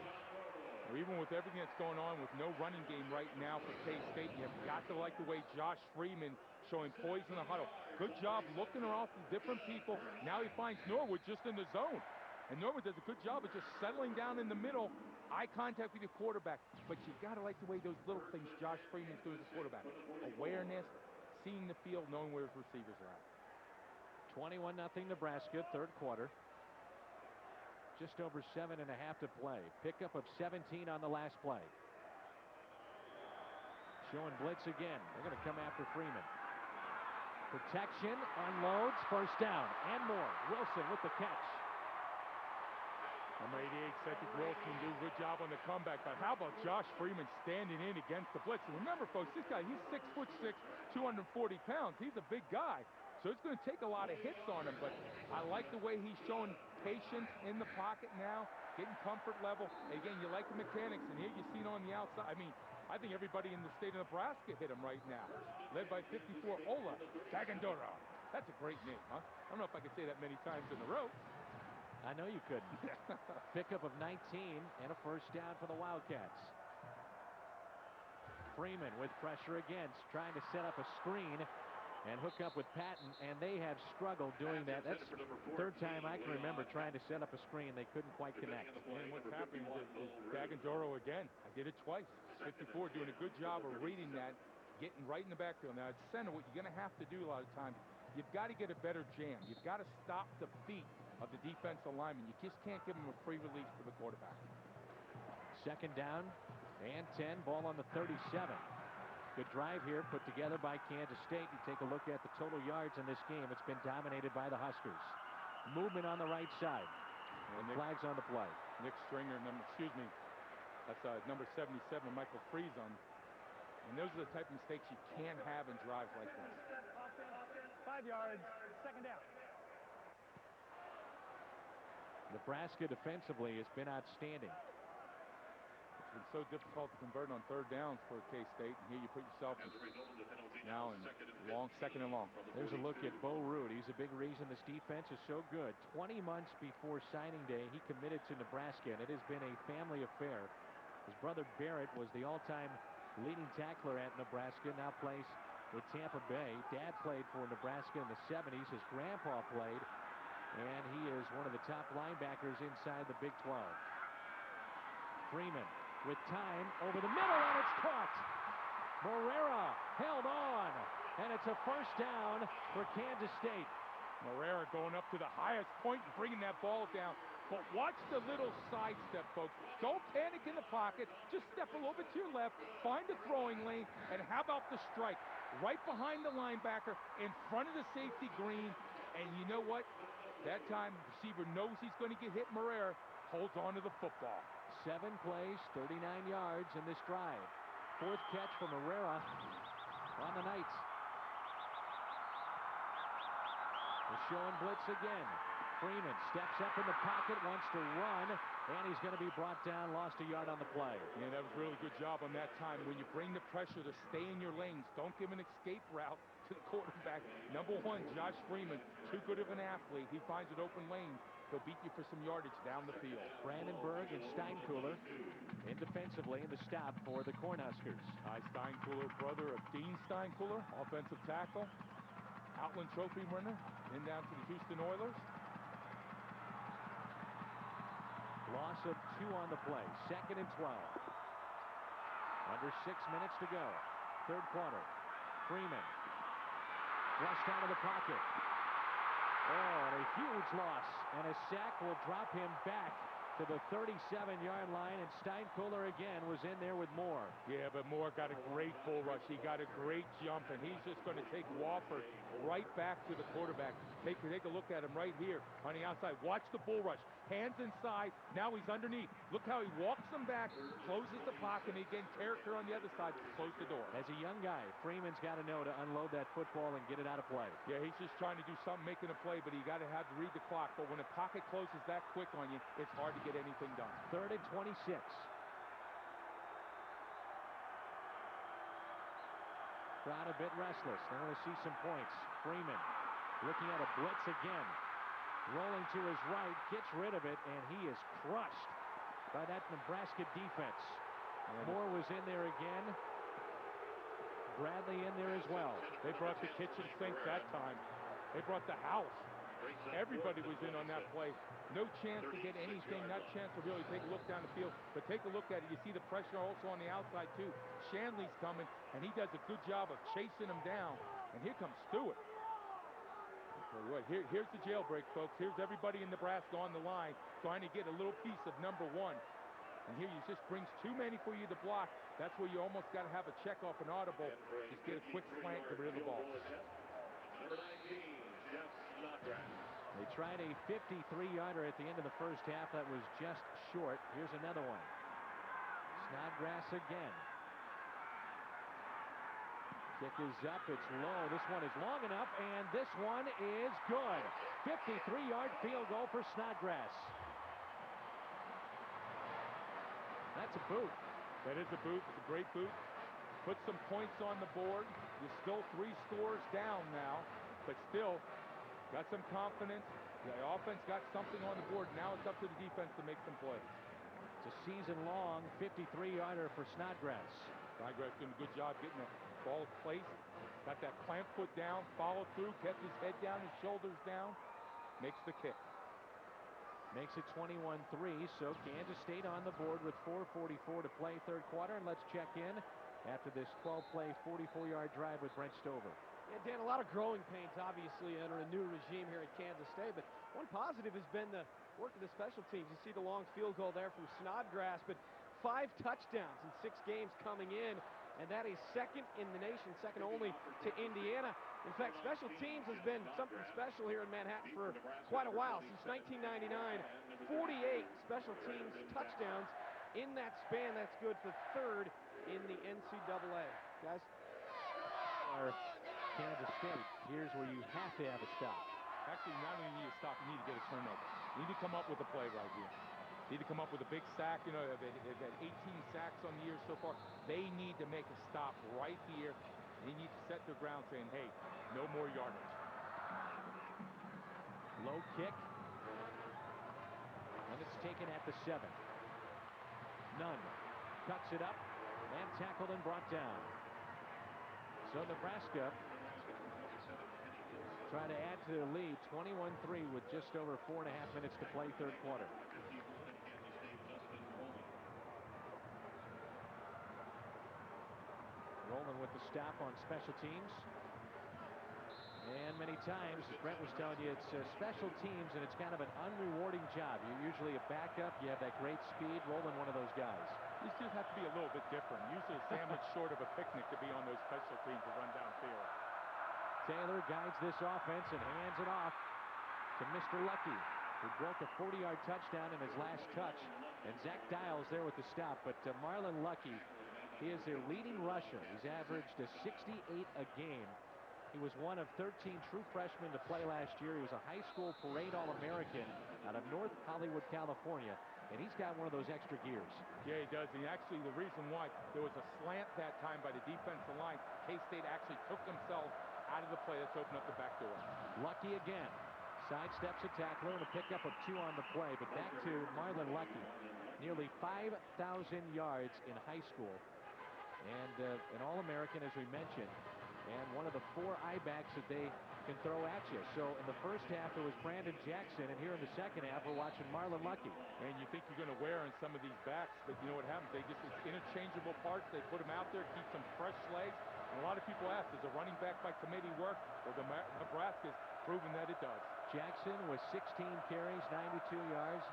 Well, even with everything that's going on with no running game right now for K-State, you've got to like the way Josh Freeman showing poise in the huddle. Good job looking off the different people. Now he finds Norwood just in the zone. And Norwood does a good job of just settling down in the middle, eye contact with the quarterback. But you got to like the way those little things Josh Freeman's doing as a quarterback. Awareness, seeing the field, knowing where his receivers are at. 21-0 Nebraska, 3rd quarter. Just over 7.5 to play. Pickup of 17 on the last play. Showing blitz again. They're going to come after Freeman. Protection, unloads, first down, and more. Wilson with the catch. Number 88, Cedric Wilson, do a good job on the comeback. But how about Josh Freeman standing in against the blitz? And remember, folks, this guy, he's 6'6", 240 pounds. He's a big guy. So it's going to take a lot of hits on him. But I like the way he's showing patience in the pocket now, getting comfort level. And again, you like the mechanics. And here you see it on the outside. I mean, I think everybody in the state of Nebraska hit him right now. Led by 54, Ola Dagandora. That's a great name, huh? I don't know if I could say that many times in a row. I know you couldn't. Pickup of 19 and a first down for the Wildcats. Freeman with pressure again, trying to set up a screen and hook up with Patton, and they have struggled doing that. That's the 3rd time I can remember trying to set up a screen. They couldn't quite connect. And what's happening is Dagandoro again. I did it twice. 54 doing a good job of reading that. getting right in the backfield. Now, at center, what you're going to have to do a lot of times, you've got to get a better jam. You've got to stop the feet of the defensive lineman. You just can't give them a free release to the quarterback. Second down and 10, ball on the 37. Good drive here put together by Kansas State. You take a look at the total yards in this game. It's been dominated by the Huskers. Movement on the right side. And flags on the play. Nick Stringer, that's number 77, Michael Friesen. And those are the type of mistakes you can't have in drives like this. 5 yards, second down. Nebraska defensively has been outstanding. It's been so difficult to convert on third downs for K-State, and here you put yourself now in second and long. There's a look at Bo Root. He's a big reason this defense is so good. 20 months before signing day, he committed to Nebraska, and it has been a family affair. His brother Barrett was the all-time leading tackler at Nebraska, now plays with Tampa Bay. Dad played for Nebraska in the 70s. His grandpa played, and he is one of the top linebackers inside the Big 12. Freeman with time over the middle, and it's caught. Morera held on, and it's a first down for Kansas State. Morera going up to the highest point and bringing that ball down. But watch the little sidestep, folks. Don't panic in the pocket. Just step a little bit to your left, find the throwing lane, and how about the strike? Right behind the linebacker, in front of the safety green. And you know what? That time, the receiver knows he's going to get hit. Morera holds on to the football. 7 plays, 39 yards in this drive. 4th catch for Morera on the night. They're showing blitz again. Freeman steps up in the pocket, wants to run, and he's going to be brought down, lost a yard on the play. Yeah, that was a really good job on that time. When you bring the pressure to stay in your lanes, don't give an escape route to the quarterback. Number 1, Josh Freeman, too good of an athlete. He finds an open lane. He'll beat you for some yardage down the field. Brandenburg and Steinkuhler in defensively in the stop for the Cornhuskers. Steinkuhler, brother of Dean Steinkuhler, offensive tackle, Outland Trophy winner, then down to the Houston Oilers. Loss of 2 on the play. 2nd and 12. Under 6 minutes to go. 3rd quarter. Freeman flushed out of the pocket. Oh, and a huge loss. And a sack will drop him back to the 37-yard line, and Steinkuhler again was in there with Moore. Yeah, but Moore got a great bull rush. He got a great jump, and he's just going to take Wofford right back to the quarterback. Take a look at him right here on the outside. Watch the bull rush. Hands inside. Now he's underneath. Look how he walks him back, closes the pocket, and again, character on the other side to close the door. As a young guy, Freeman's got to know to unload that football and get it out of play. Yeah, he's just trying to do something, making a play, but you got to have to read the clock. But when a pocket closes that quick on you, it's hard to get anything done. 3rd and 26. Crowd a bit restless. They want to see some points. Freeman looking at a blitz again. Rolling to his right, gets rid of it, and he is crushed by that Nebraska defense. Moore was in there again. Bradley in there as well. They brought the kitchen sink that time. They brought the house. Everybody was in on that play. No chance to get anything, not chance to really take a look down the field. But take a look at it. You see the pressure also on the outside, too. Shanley's coming, and he does a good job of chasing him down. And here comes Stewart. Here's the jailbreak, folks. Here's everybody in Nebraska on the line trying to get a little piece of number 1. And here you just brings too many for you to block. That's where you almost got to have a check off an audible. Just get a quick slant, get rid of the ball. They tried a 53-yarder at the end of the first half. That was just short. Here's another one. Snodgrass again. Kick is up, it's low. This one is long enough, and this one is good. 53-yard field goal for Snodgrass. That's a boot. That is a boot. It's a great boot. Put some points on the board. You're still 3 scores down now, but still got some confidence. The offense got something on the board. Now it's up to the defense to make some plays. It's a season-long 53-yarder for Snodgrass. Snodgrass doing a good job getting the ball placed. Got that plant foot down, followed through, kept his head down, his shoulders down. Makes the kick. Makes it 21-3, so Kansas State on the board with 4:44 to play 3rd quarter. And let's check in after this 12-play, 44-yard drive with Brent Stover. Yeah, Dan, a lot of growing pains, obviously, under a new regime here at Kansas State. But one positive has been the work of the special teams. You see the long field goal there from Snodgrass, but 5 touchdowns in 6 games coming in, and that is second in the nation, second only to Indiana. In fact, special teams has been something special here in Manhattan for quite a while. Since 1999, 48 special teams touchdowns in that span. That's good for third in the NCAA. Guys? Or Kansas State, here's where you have to have a stop. Actually, not only need a stop, you need to get a turnover. You need to come up with a play right here. You need to come up with a big sack. You know, they've had 18 sacks on the year so far. They need to make a stop right here. They need to set their ground saying, hey, no more yardage. Low kick. And it's taken at the 7. Nunn cuts it up and tackled and brought down. So Nebraska trying to add to their lead, 21-3 with just over 4.5 minutes to play third quarter. Rolling with the stop on special teams. And many times, as Brent was telling you, it's special teams, and it's kind of an unrewarding job. You're usually a backup. You have that great speed. Rolling one of those guys. These just have to be a little bit different. Usually a sandwich short of a picnic to be on those special teams to run downfield. Taylor guides this offense and hands it off to Mr. Lucky, who broke a 40-yard touchdown in his last touch. And Zach Dials there with the stop. But Marlon Lucky, he is their leading rusher. He's averaged a 68 a game. He was one of 13 true freshmen to play last year. He was a high school parade All-American out of North Hollywood, California. And he's got one of those extra gears. Yeah, he does. And actually, the reason why, there was a slant that time by the defensive line. K-State actually took themselves out of the play. Let's open up the back door. Lucky again. Sidesteps a tackler and a pickup of 2 on the play. But back to Marlon Lucky. Nearly 5,000 yards in high school. And an All-American, as we mentioned. And one of the 4 I-backs that they can throw at you. So in the first half, it was Brandon Jackson. And here in the second half, we're watching Marlon Lucky. And you think you're going to wear on some of these backs, but you know what happens? It's interchangeable parts. They put them out there, keep some fresh legs. And a lot of people ask, does a running back by committee work? Well, Nebraska's proven that it does. Jackson with 16 carries, 92 yards.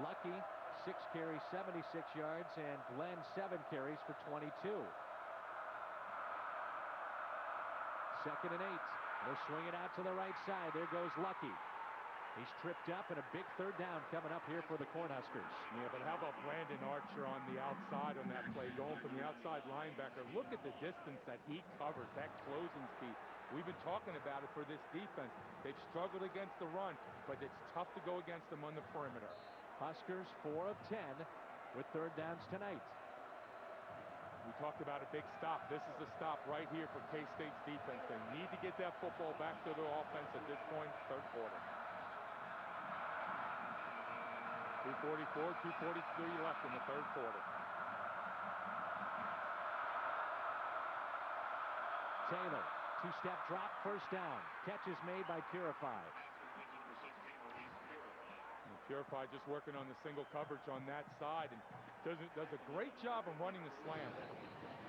Lucky, 6 carries, 76 yards. And Glenn, 7 carries for 22. Second and 8. They'll swing it out to the right side. There goes Lucky. He's tripped up, and a big third down coming up here for the Cornhuskers. Yeah, but how about Brandon Archer on the outside on that play, going from the outside linebacker? Look at the distance that he covers, that closing speed. We've been talking about it for this defense. They've struggled against the run, but it's tough to go against them on the perimeter. Huskers 4 of 10 with third downs tonight. We talked about a big stop. This is a stop right here for K-State's defense. They need to get that football back to their offense at this point, third quarter. 2:44, 2:43 left in the third quarter. Taylor, 2-step drop, first down. Catch is made by Purify. Purify just working on the single coverage on that side and does a great job of running the slant.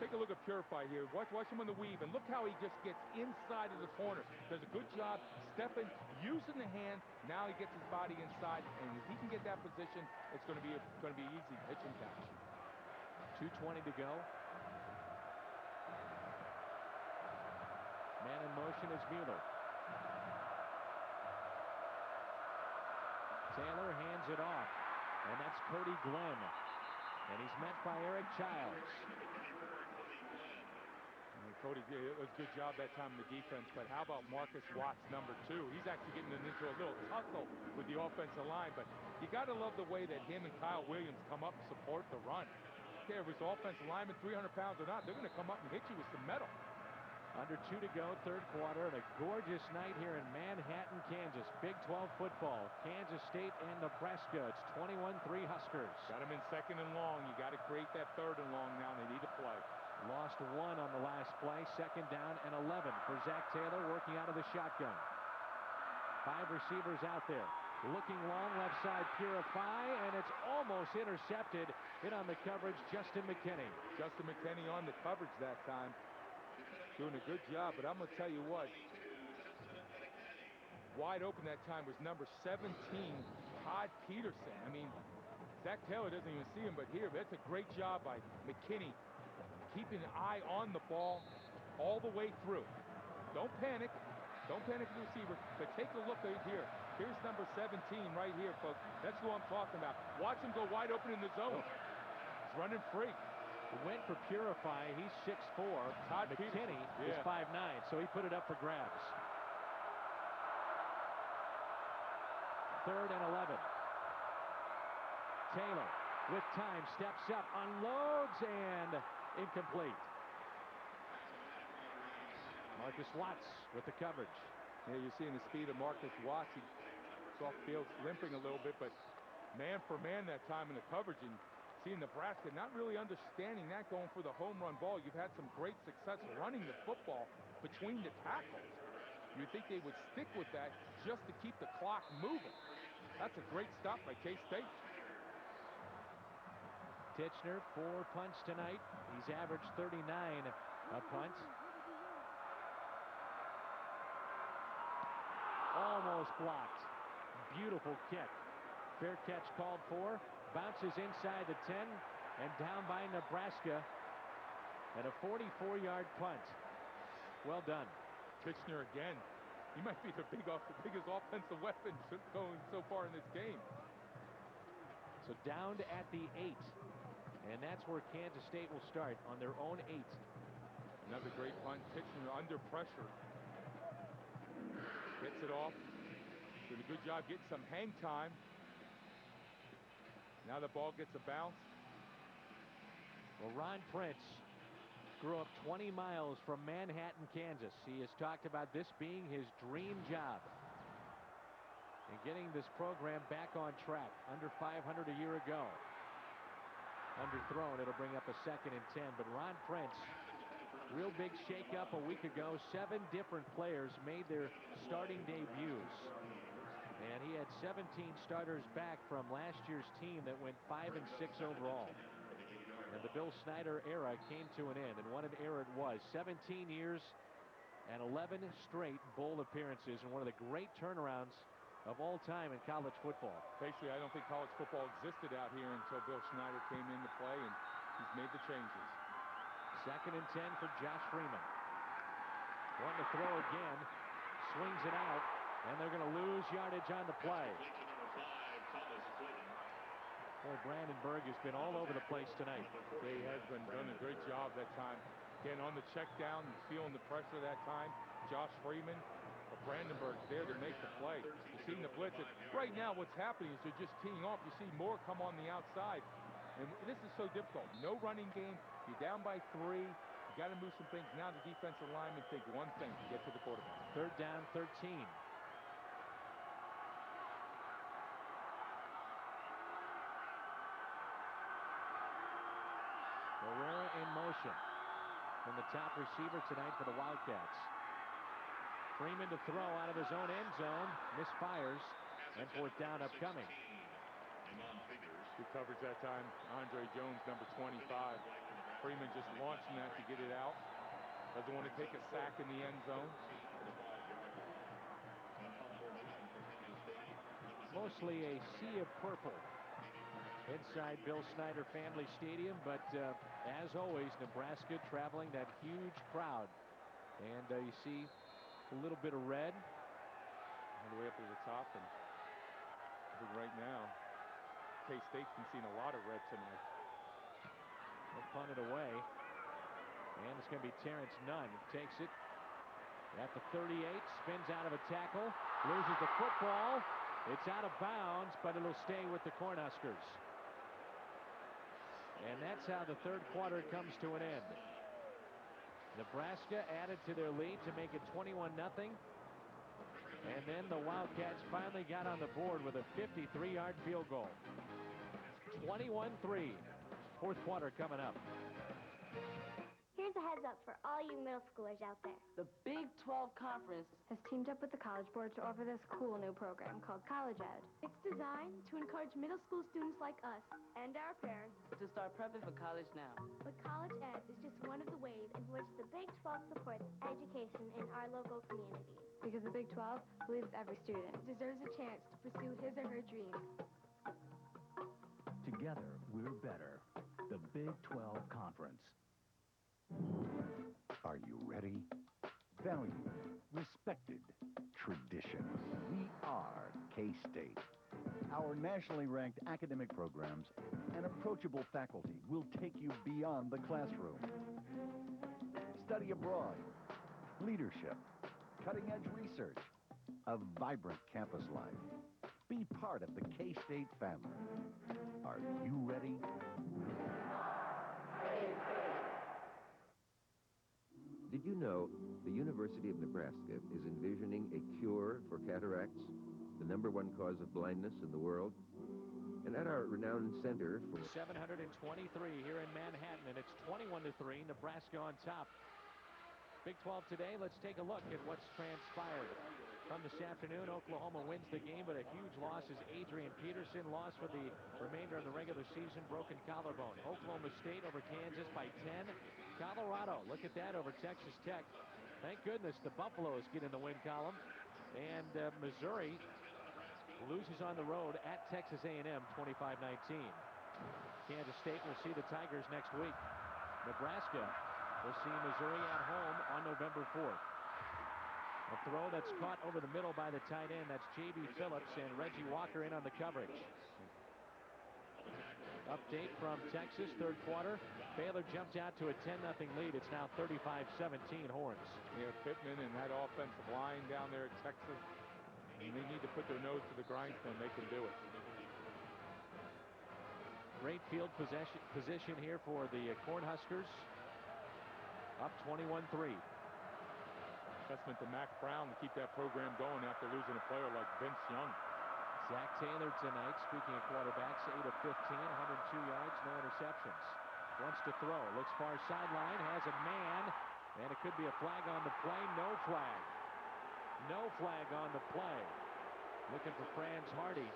Take a look at Purify here. Watch him on the weave, and look how he just gets inside of the corner. Does a good job stepping, using the hand. Now he gets his body inside, and if he can get that position, it's going to be easy pitch and catch. 2:20 to go. Man in motion is Mueller. Taylor hands it off, and that's Cody Glenn. And he's met by Eric Childs. Cody did a good job that time in the defense, but how about Marcus Watts, number 2? He's actually getting into a little tussle with the offensive line, but you got to love the way that him and Kyle Williams come up and support the run. Okay, if it's offensive lineman, 300 pounds or not, they're going to come up and hit you with some metal. Under 2 to go, third quarter, and a gorgeous night here in Manhattan, Kansas. Big 12 football. Kansas State and Nebraska. It's 21-3 Huskers. Got them in second and long. You got to create that third and long now. They need to play. Lost 1 on the last play. Second down and 11 for Zach Taylor working out of the shotgun. 5 receivers out there. Looking long, left side, Purify, and it's almost intercepted. In on the coverage, Justin McKinney. Justin McKinney on the coverage that time. Doing a good job, but I'm going to tell you what. Wide open that time was number 17, Todd Peterson. I mean, Zach Taylor doesn't even see him, but here, that's a great job by McKinney. Keeping an eye on the ball all the way through. Don't panic. Don't panic the receiver, but take a look right here. Here's number 17 right here, folks. That's who I'm talking about. Watch him go wide open in the zone. He's running free. Went for Purify. He's 6'4". Todd McKinney is yeah. 5'9", so he put it up for grabs. 3rd and 11. Taylor with time, steps up, unloads, and incomplete. Marcus Watts with the coverage. Yeah, you're seeing the speed of Marcus Watts. He's off field limping a little bit, but man for man that time in the coverage, and seeing Nebraska not really understanding that going for the home run ball. You've had some great success running the football between the tackles. You'd think they would stick with that just to keep the clock moving. That's a great stop by K-State. Titchener, 4 punts tonight. He's averaged 39 a punt. Almost blocked. Beautiful kick. Fair catch called for. Bounces inside the 10 and down by Nebraska at a 44-yard punt. Well done. Titchener again. He might be the biggest offensive weapon going so far in this game. So down to at the 8. And that's where Kansas State will start, on their own 8. Another great punt. Titchener under pressure. Gets it off. Doing a good job getting some hang time. Now the ball gets a bounce. Well, Ron Prince grew up 20 miles from Manhattan, Kansas. He has talked about this being his dream job. And getting this program back on track. Under 500 a year ago. Underthrown, it'll bring up a 2nd and 10. But Ron Prince, real big shakeup a week ago. 7 different players made their starting debuts. And he had 17 starters back from last year's team that went 5 and 6 overall. And the Bill Snyder era came to an end, and what an era it was. 17 years and 11 straight bowl appearances, and one of the great turnarounds of all time in college football. Basically, I don't think college football existed out here until Bill Snyder came into play, and he's made the changes. 2nd and 10 for Josh Freeman. Wanting to throw again. Swings it out, and they're going to lose yardage on the play. Boy, Brandenburg has been all over the place tonight. Yeah, he has been done a great job that time. Again, on the check down, feeling the pressure that time. Josh Freeman, but Brandenburg's there to make the play. You're seeing the blitz. Right now, what's happening is they're just teeing off. You see more come on the outside. And this is so difficult. No running game. You're down by 3. You got to move some things. Now the defensive linemen think one thing, get to the quarterback. 3rd down, 13. Herrera in motion from the top receiver tonight for the Wildcats. Freeman to throw out of his own end zone. Misfires. And 4th down upcoming. Good coverage that time. Andre Jones, number 25. Freeman just launching that to get it out. Doesn't want to take a sack in the end zone. Mostly a sea of purple inside Bill Snyder Family Stadium, but as always, Nebraska traveling that huge crowd. And you see a little bit of red all the way up to the top, and I think right now K-State's been seeing a lot of red tonight. They'll punt it away, and it's going to be Terrence Nunn. Takes it at the 38, spins out of a tackle, loses the football. It's out of bounds, but it'll stay with the Cornhuskers. And that's how the 3rd quarter comes to an end. Nebraska added to their lead to make it 21-0. And then the Wildcats finally got on the board with a 53-yard field goal. 21-3. 4th quarter coming up. Here's a heads up for all you middle schoolers out there. The Big 12 Conference has teamed up with the College Board to offer this cool new program called College Ed. It's designed to encourage middle school students like us and our parents to start prepping for college now. But College Ed is just one of the ways in which the Big 12 supports education in our local communities. Because the Big 12 believes every student deserves a chance to pursue his or her dreams. Together, we're better. The Big 12 Conference. Are you ready? Value, respected, tradition. We are K-State. Our nationally ranked academic programs and approachable faculty will take you beyond the classroom. Study abroad, leadership, cutting-edge research, a vibrant campus life. Be part of the K-State family. Are you ready? Did you know the University of Nebraska is envisioning a cure for cataracts, the #1 cause of blindness in the world? And at our renowned center for 723 here in Manhattan, and it's 21-3, Nebraska on top. Big 12 today, let's take a look at what's transpired. From this afternoon, Oklahoma wins the game, but a huge loss is Adrian Peterson, lost for the remainder of the regular season, broken collarbone. Oklahoma State over Kansas by 10. Colorado, look at that, over Texas Tech. Thank goodness the Buffaloes get in the win column. And Missouri loses on the road at Texas A&M 25-19. Kansas State will see the Tigers next week. Nebraska will see Missouri at home on November 4th. A throw that's caught over the middle by the tight end. That's J.B. Phillips, and Reggie Walker in on the coverage. Update from Texas, third quarter. Baylor jumped out to a 10-0 lead. It's now 35-17 Horns. Yeah, Pittman and that offensive line down there at Texas, and they need to put their nose to the grindstone. They can do it. Great field position here for the Cornhuskers. Up 21-3. Testament to Mac Brown to keep that program going after losing a player like Vince Young. Zach Taylor tonight, speaking of quarterbacks, 8 of 15, 102 yards, no interceptions. Wants to throw, looks far sideline, has a man, and it could be a flag on the play. No flag. No flag on the play. Looking for Franz Hardy.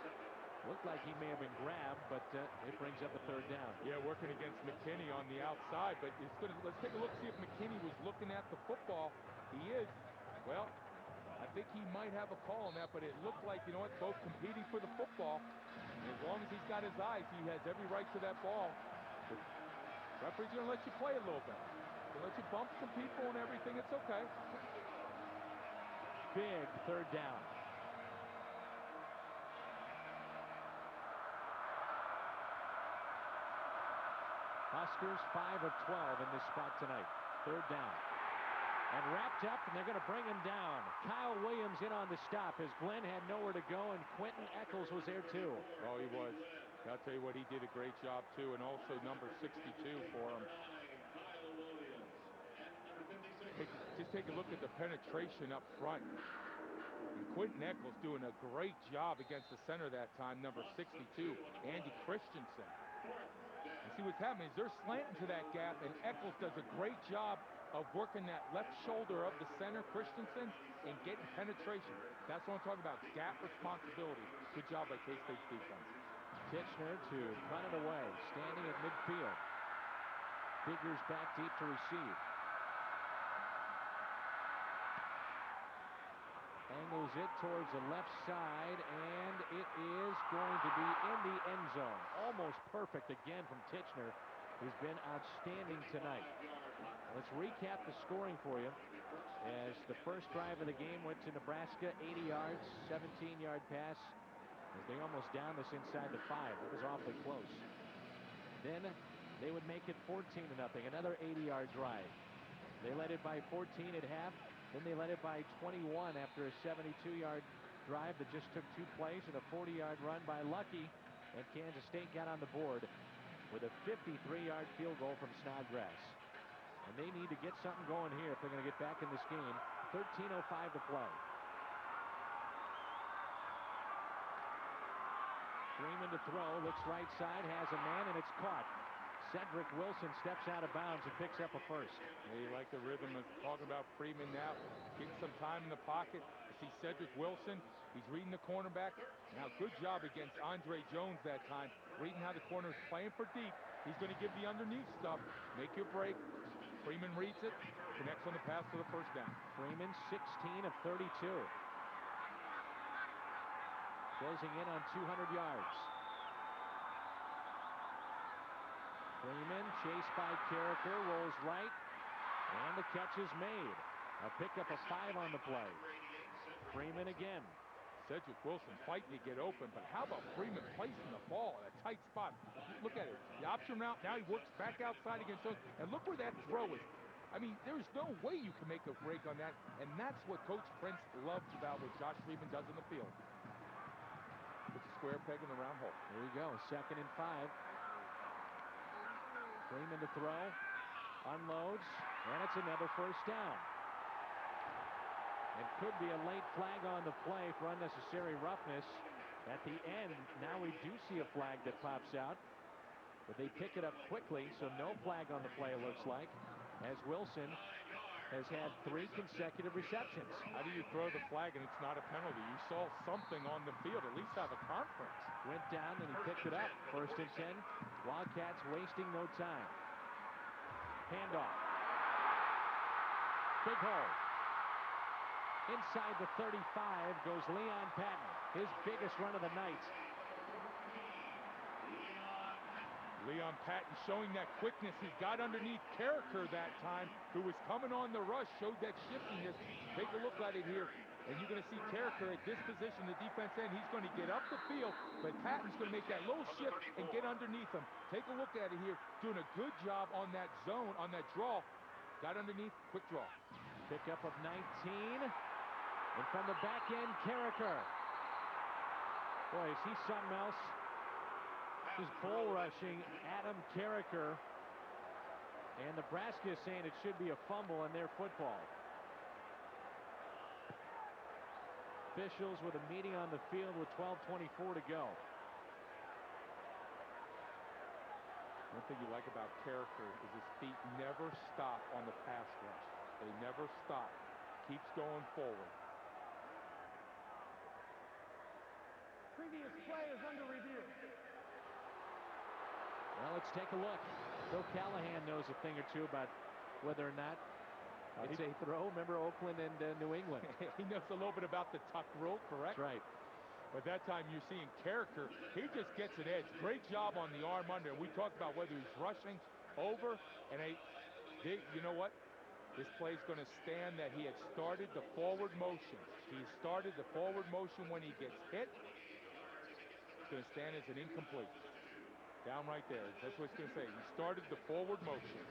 Looked like he may have been grabbed, but it brings up a third down. Yeah, working against McKinney on the outside, but it's good. Let's take a look, see if McKinney was looking at the football. He is. Well, I think he might have a call on that, but it looked like, you know what, both competing for the football. And as long as he's got his eyes, he has every right to that ball. The referee's going to let you play a little bit. He'll let you bump some people and everything. It's okay. Big third down. Huskers 5 of 12 in this spot tonight. Third down. And wrapped up, and they're going to bring him down. Kyle Williams in on the stop as Glenn had nowhere to go, and Quentin Eccles was there too. Oh, he was. I'll tell you what, he did a great job too, and also number 62 for him. Just take a look at the penetration up front. And Quentin Eccles doing a great job against the center that time, number 62, Andy Christensen. And see what's happening is they're slanting to that gap, and Eccles does a great job of working that left shoulder of the center, Christensen, and getting penetration. That's what I'm talking about, gap responsibility. Good job by K-State's defense. Titchener to run it away, standing at midfield. Figures back deep to receive. Angles it towards the left side, and it is going to be in the end zone. Almost perfect again from Titchener, who's been outstanding tonight. Let's recap the scoring for you. As the first drive of the game went to Nebraska, 80 yards, 17-yard pass. As they almost down this inside the 5. It was awfully close. Then they would make it 14-0. Another 80-yard drive. They led it by 14 at half. Then they led it by 21 after a 72-yard drive that just took 2 plays and a 40-yard run by Lucky. And Kansas State got on the board with a 53-yard field goal from Snodgrass. And they need to get something going here if they're going to get back in this game. 13:05 to play. Freeman to throw, looks right side, has a man, and it's caught. Cedric Wilson steps out of bounds and picks up a first. Yeah, you like the rhythm of talking about Freeman now. Getting some time in the pocket. You see Cedric Wilson. He's reading the cornerback. Now, good job against Andre Jones that time. Reading how the corner is playing for deep. He's going to give the underneath stuff. Make your break. Freeman reads it. Connects on the pass for the first down. Freeman, 16 of 32. Closing in on 200 yards. Freeman, chased by Carricker, rolls right, and the catch is made. A pickup of 5 on the play. Freeman again. Cedric Wilson fighting to get open, but how about Freeman placing the ball in a tight spot? Look at it. The option route, now he works back outside against Jones, and look where that throw is. I mean, there's no way you can make a break on that, and that's what Coach Prince loves about what Josh Freeman does in the field. Puts a square peg in the round hole. There you go, 2nd and 5. Freeman to throw, unloads, and it's another first down. It could be a late flag on the play for unnecessary roughness. At the end, now we do see a flag that pops out, but they pick it up quickly, so no flag on the play, it looks like, as Wilson has had 3 consecutive receptions. How do you throw the flag and it's not a penalty? You saw something on the field, at least have a conference. Went down and he picked it up. 1st and 10. Wildcats wasting no time. Handoff. Big hole. Inside the 35 goes Leon Patton, his biggest run of the night. Leon Patton showing that quickness. He got underneath Carricker that time, who was coming on the rush, showed that shiftiness. Take a look at it here, and you're going to see Carricker at this position, the defense end. He's going to get up the field, but Patton's going to make that little shift and get underneath him. Take a look at it here, doing a good job on that zone, on that draw. Got underneath, quick draw. Pickup of 19. And from the back end, Carricker. Boy, is he something else. Just bull rushing Adam Carricker. And Nebraska is saying it should be a fumble in their football. Officials with a meeting on the field with 12:24 to go. One thing you like about Carricker is his feet never stop on the pass rush. They never stop. Keeps going forward. Previous play is under review. Well, let's take a look. Bill Callahan knows a thing or two about whether or not it's a throw. Remember Oakland and New England? He knows a little bit about the tuck rule, correct? That's right. But that time you're seeing Carricker, he just gets an edge. Great job on the arm under. We talked about whether he's rushing over, and you know what? This play's going to stand that he had started the forward motion. He started the forward motion when he gets hit. It's going to stand as an incomplete. Down right there. That's what it's going to say. He started the forward motion.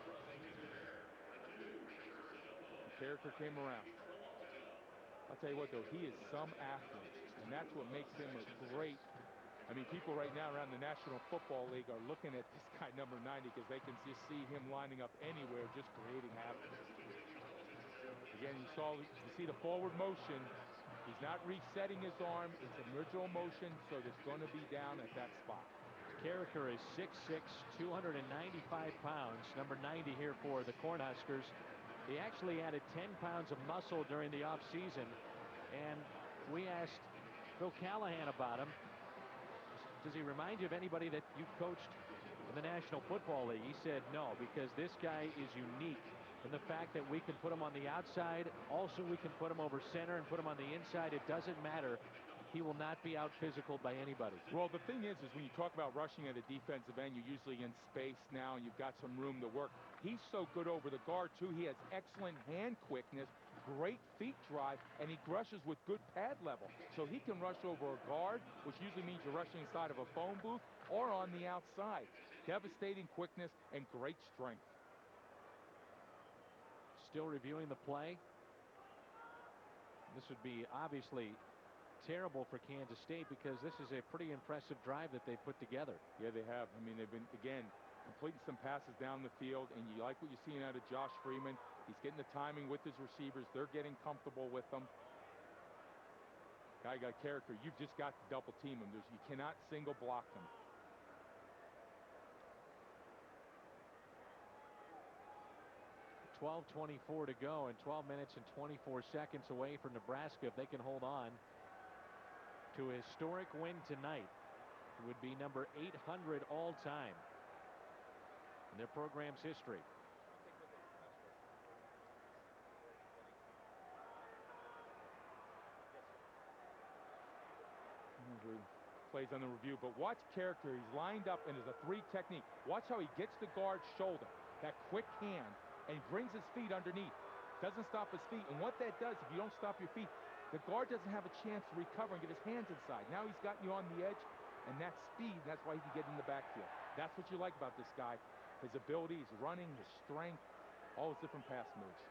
The Carricker came around. I'll tell you what, though, he is some athlete, and that's what makes him a great. I mean, people right now around the National Football League are looking at this guy, number 90, because they can just see him lining up anywhere, just creating havoc. Again, you see the forward motion. He's not resetting his arm. It's an original motion, so it's going to be down at that spot. Carricker is 6'6", 295 pounds, number 90 here for the Cornhuskers. He actually added 10 pounds of muscle during the offseason, and we asked Bill Callahan about him. Does he remind you of anybody that you coached in the National Football League? He said no, because this guy is unique in the fact that we can put him on the outside. Also, we can put him over center and put him on the inside. It doesn't matter. He will not be out physical by anybody. Well, the thing is when you talk about rushing at a defensive end, you're usually in space now, and you've got some room to work. He's so good over the guard, too. He has excellent hand quickness, great feet drive, and he rushes with good pad level. So he can rush over a guard, which usually means you're rushing inside of a phone booth, or on the outside. Devastating quickness and great strength. Still reviewing the play. This would be obviously terrible for Kansas State, because this is a pretty impressive drive that they put together. Yeah, they have. I mean, they've been, again, completing some passes down the field, and you like what you're seeing out of Josh Freeman. He's getting the timing with his receivers. They're getting comfortable with them. Guy got character. You've just got to double team him. You cannot single block him. 12:24 to go and 12 minutes and 24 seconds away from Nebraska. If they can hold on to a historic win tonight, it would be number 800 all time in their program's history. Plays on the review, but watch character. He's lined up and is a 3 technique. Watch how he gets the guard's shoulder, that quick hand, and brings his feet underneath. Doesn't stop his feet, and what that does, if you don't stop your feet, the guard doesn't have a chance to recover and get his hands inside. Now he's gotten you on the edge, and that speed, that's why he can get in the backfield. That's what you like about this guy. His ability, his running, his strength, all his different pass moves.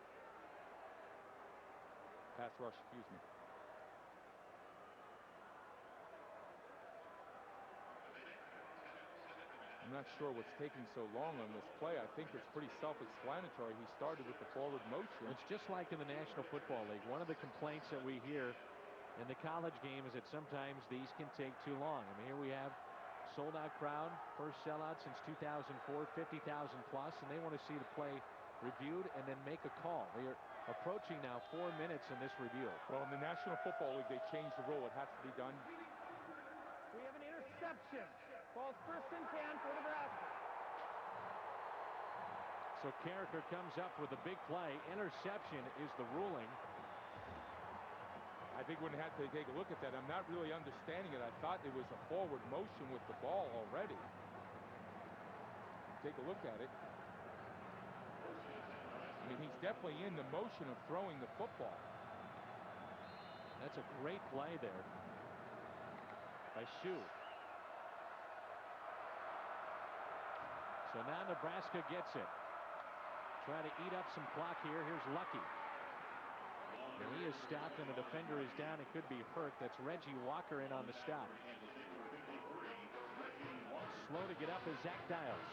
Pass rush, excuse me. I'm not sure what's taking so long on this play. I think it's pretty self-explanatory. He started with the forward motion. It's just like in the National Football League. One of the complaints that we hear in the college game is that sometimes these can take too long. I mean, here we have sold-out crowd, first sellout since 2004, 50,000 plus, and they want to see the play reviewed and then make a call. They are approaching now 4 minutes in this review. Well, in the National Football League, they changed the rule. It has to be done. We have an interception. Ball's 1st and 10 for Nebraska. So Carricker comes up with a big play. Interception is the ruling. I think we're going to have to take a look at that. I'm not really understanding it. I thought it was a forward motion with the ball already. Take a look at it. I mean, he's definitely in the motion of throwing the football. That's a great play there by Shu. So now Nebraska gets it. Try to eat up some clock here. Here's Lucky. And he is stopped, and the defender is down. It could be hurt. That's Reggie Walker in on the stop. Slow to get up is Zach Dials.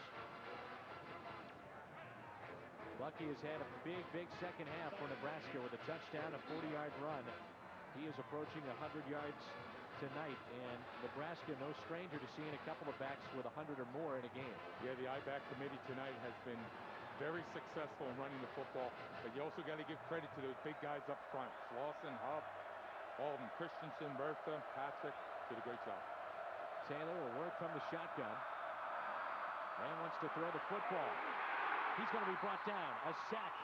Lucky has had a big second half for Nebraska with a touchdown, a 40-yard run. He is approaching 100 yards tonight, and Nebraska no stranger to seeing a couple of backs with 100 or more in a game. Yeah, the I-back committee tonight has been very successful in running the football, but you also got to give credit to those big guys up front. Slauson, Hubb, all of them, Christensen, Bertha, Patrick, did a great job. Taylor will work from the shotgun and wants to throw the football. He's going to be brought down. A sack.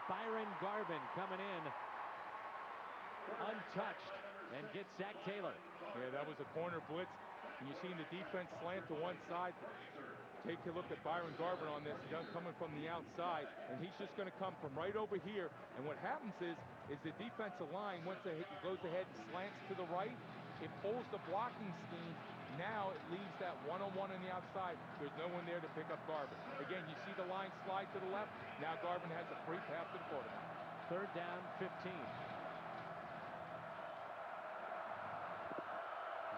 Byron Garvin coming in untouched and gets Zach Taylor. Yeah, that was a corner blitz. And you're seeing the defense slant to one side. Take a look at Byron Garvin on this. He's coming from the outside, and he's just going to come from right over here. And what happens is the defensive line, once it goes ahead and slants to the right, it pulls the blocking scheme. Now it leaves that one-on-one on the outside. There's no one there to pick up Garvin. Again, you see the line slide to the left. Now Garvin has a free pass to the quarterback. 3rd down, 15.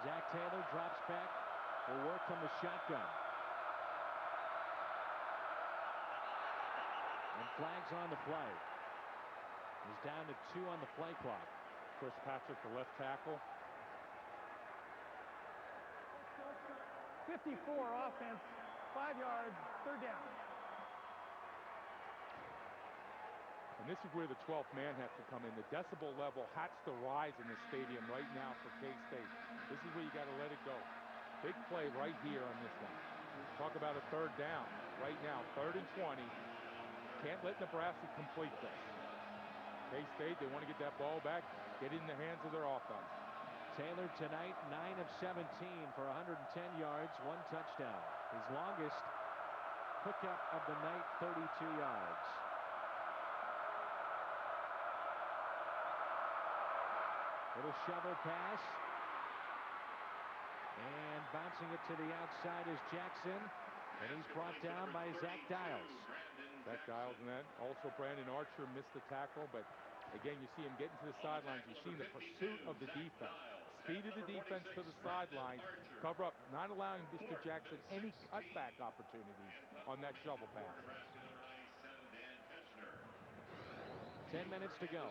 Zach Taylor drops back. Will work from the shotgun. And flags on the play. He's down to 2 on the play clock. Chris Patrick, the left tackle. 54 offense, 5 yards, 3rd down. And this is where the 12th man has to come in. The decibel level has to rise in the stadium right now for K-State. This is where you got to let it go. Big play right here on this one. Talk about a 3rd down right now, 3rd and 20. Can't let Nebraska complete this. K-State, they want to get that ball back, get it in the hands of their offense. Taylor tonight, 9 of 17 for 110 yards, 1 touchdown. His longest pickup of the night, 32 yards. Little shovel pass. And bouncing it to the outside is Jackson. And he's brought down by Zach Dials. Zach Dials, and that also Brandon Archer missed the tackle, but again, you see him getting to the sidelines. You've seen the pursuit of the defense. Speed of the defense to the sidelines. Cover up, not allowing Mr. Jackson any cutback opportunities on that shovel pass. 10 minutes to go.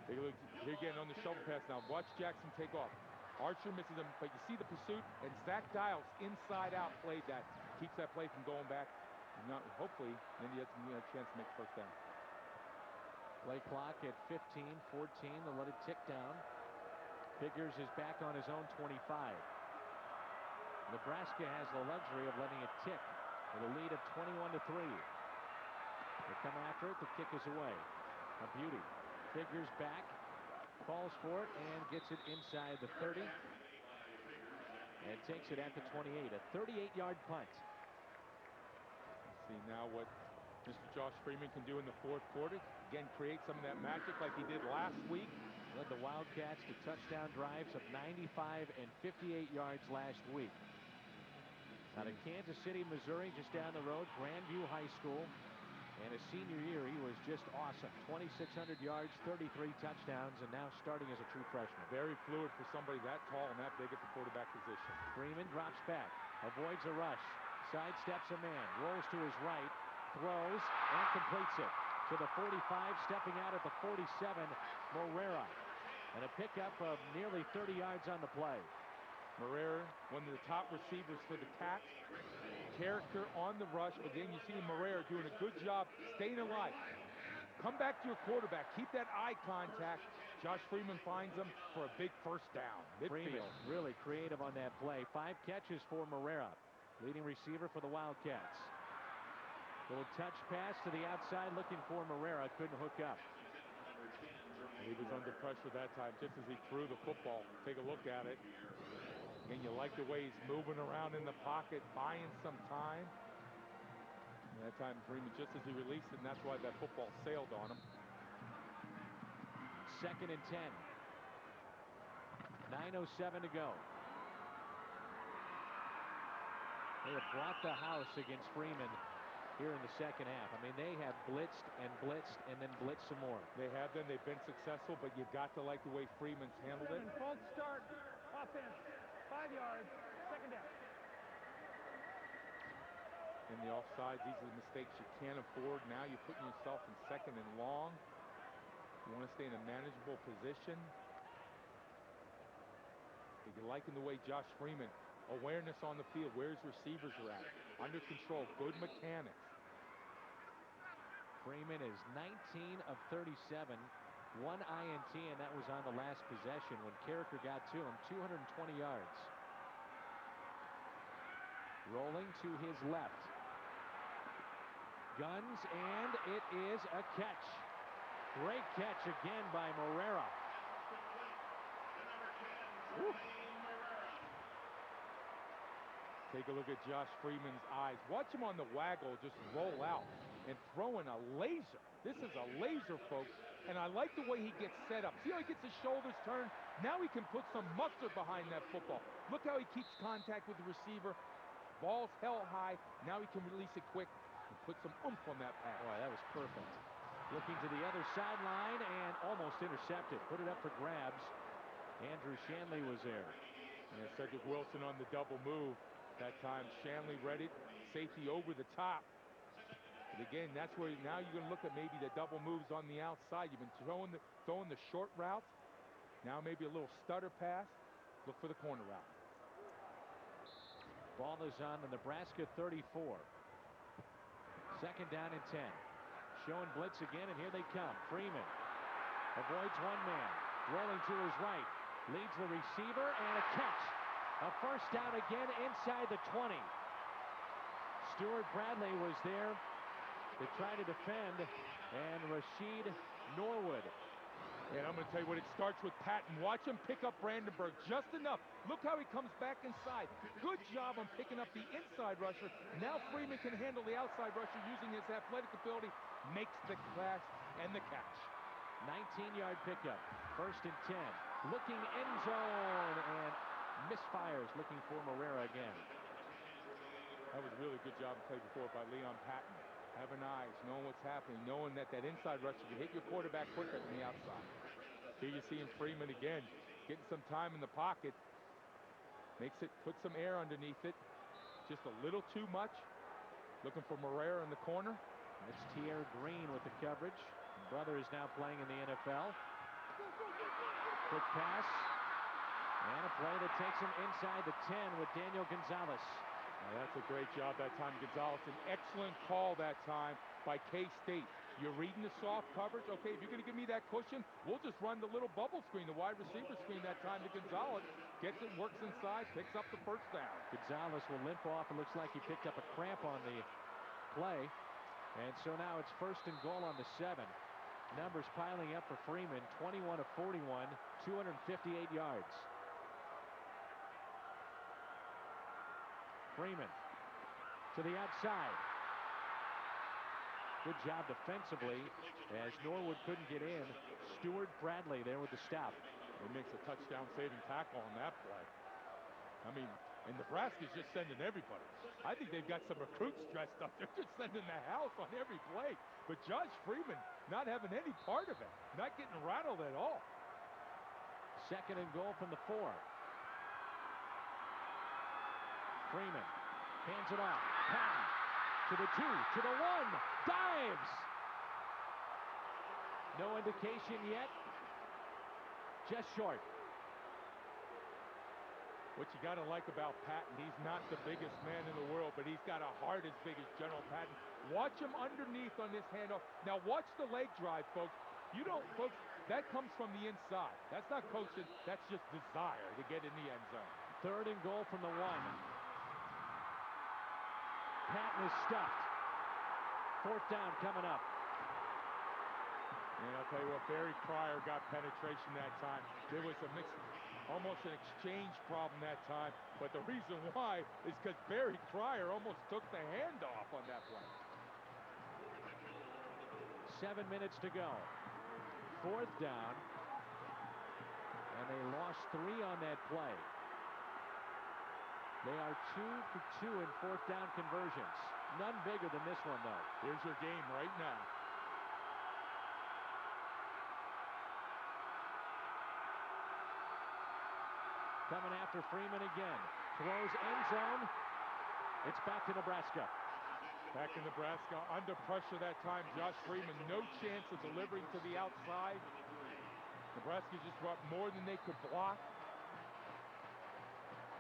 Take a look here again on the shovel pass now. Watch Jackson take off. Archer misses him, but you see the pursuit, and Zach Dials inside out played that. Keeps that play from going back. Not, hopefully, then you have a chance to make first down. Play clock at 15, 14. They'll let it tick down. Figures is back on his own 25. Nebraska has the luxury of letting it tick with a lead of 21-3. They come after it. The kick is away. A beauty. Figures back, falls for it, and gets it inside the 30. And takes it at the 28. A 38-yard punt. See now what Mr. Josh Freeman can do in the fourth quarter. Again, create some of that magic like he did last week. Led the Wildcats to touchdown drives of 95 and 58 yards last week. Out of Kansas City, Missouri, just down the road, Grandview High School. And his senior year, he was just awesome. 2,600 yards, 33 touchdowns, and now starting as a true freshman. Very fluid for somebody that tall and that big at the quarterback position. Freeman drops back, avoids a rush, sidesteps a man, rolls to his right, throws, and completes it to the 45, stepping out at the 47, Morera. And a pickup of nearly 30 yards on the play. Morera, one of the top receivers for the Cats. Character on the rush, but then you see Morera doing a good job staying alive. Come back to your quarterback. Keep that eye contact. Josh Freeman finds him for a big first down. Freeman really creative on that play. 5 catches for Morera, leading receiver for the Wildcats. Little touch pass to the outside, looking for Morera. Couldn't hook up. He was under pressure that time, just as he threw the football. Take a look at it. And you like the way he's moving around in the pocket, buying some time. And that time, Freeman, just as he released it, and that's why that football sailed on him. 2nd and 10. 9:07 to go. They have brought the house against Freeman here in the second half. I mean, they have blitzed and blitzed and then blitzed some more. They have been. They've been successful, but you got to like the way Freeman's handled it. False start, offense, 5 yards, second down. In the offsides, these are the mistakes you can't afford. Now you're putting yourself in 2nd and long. You want to stay in a manageable position. If you're liking the way Josh Freeman, awareness on the field, where his receivers are at, under control, good mechanics. Freeman is 19 of 37, 1 INT, and that was on the last possession when Carricker got to him, 220 yards. Rolling to his left. Guns, and it is a catch. Great catch again by Morera. Woo. Take a look at Josh Freeman's eyes. Watch him on the waggle just roll out and throwing a laser. This is a laser, folks, and I like the way he gets set up. See how he gets his shoulders turned? Now he can put some mustard behind that football. Look how he keeps contact with the receiver. Ball's held high. Now he can release it quick and put some oomph on that pass. Boy, that was perfect. Looking to the other sideline and almost intercepted. Put it up for grabs. Andrew Shanley was there. And Cedric Wilson on the double move. That time Shanley read it. Safety over the top. But again, that's where now you're going to look at maybe the double moves on the outside. You've been throwing the short routes. Now maybe a little stutter pass. Look for the corner route. Ball is on the Nebraska 34. 2nd down and 10. Showing blitz again, and here they come. Freeman avoids one man. Rolling to his right. Leads the receiver, and a catch. A first down again inside the 20. Stuart Bradley was there to try to defend, and Rashid Norwood. And I'm going to tell you what, it starts with Patton. Watch him pick up Brandenburg just enough. Look how he comes back inside. Good job on picking up the inside rusher. Now Freeman can handle the outside rusher using his athletic ability. Makes the pass and the catch. 19-yard pickup. 1st and 10. Looking end zone and misfires. Looking for Morera again. That was a really good job played before by Leon Patton. Having eyes, knowing what's happening, knowing that inside rusher can hit your quarterback quicker than the outside. Here you see him, Freeman again, getting some time in the pocket. Makes it, put some air underneath it. Just a little too much. Looking for Morera in the corner. It's Tier Green with the coverage. Brother is now playing in the NFL. Quick pass. And a play that takes him inside the 10 with Daniel Gonzalez. That's a great job that time, Gonzalez. An excellent call that time by K-State. You're reading the soft coverage. Okay, if you're going to give me that cushion, we'll just run the little bubble screen, the wide receiver screen that time to Gonzalez. Gets it, works inside, picks up the first down. Gonzalez will limp off. It looks like he picked up a cramp on the play. And so now it's 1st and goal on the 7. Numbers piling up for Freeman. 21 of 41, 258 yards. Freeman to the outside. Good job defensively as Norwood couldn't get in. Stewart Bradley there with the stop. He makes a touchdown-saving tackle on that play. I mean, and Nebraska's just sending everybody. I think they've got some recruits dressed up. They're just sending the house on every play. But Josh Freeman not having any part of it. Not getting rattled at all. 2nd and goal from the 4. Freeman hands it off. Patton to the 2, to the 1. Dives. No indication yet. Just short. What you got to like about Patton, he's not the biggest man in the world, but he's got a heart as big as General Patton. Watch him underneath on this handoff. Now watch the leg drive, folks. You don't, folks, that comes from the inside. That's not coaching. That's just desire to get in the end zone. 3rd and goal from the 1. Patton is stuffed. 4th down coming up. And I'll tell you what, Barry Cryer got penetration that time. There was a mix, almost an exchange problem that time. But the reason why is because Barry Cryer almost took the handoff on that play. 7 minutes to go. 4th down. And they lost 3 on that play. They are 2 for 2 in 4th down conversions. None bigger than this one, though. Here's your game right now. Coming after Freeman again. Throws end zone. It's back to Nebraska. Back in Nebraska, under pressure that time. Josh Freeman, no chance of delivering to the outside. Nebraska just brought more than they could block.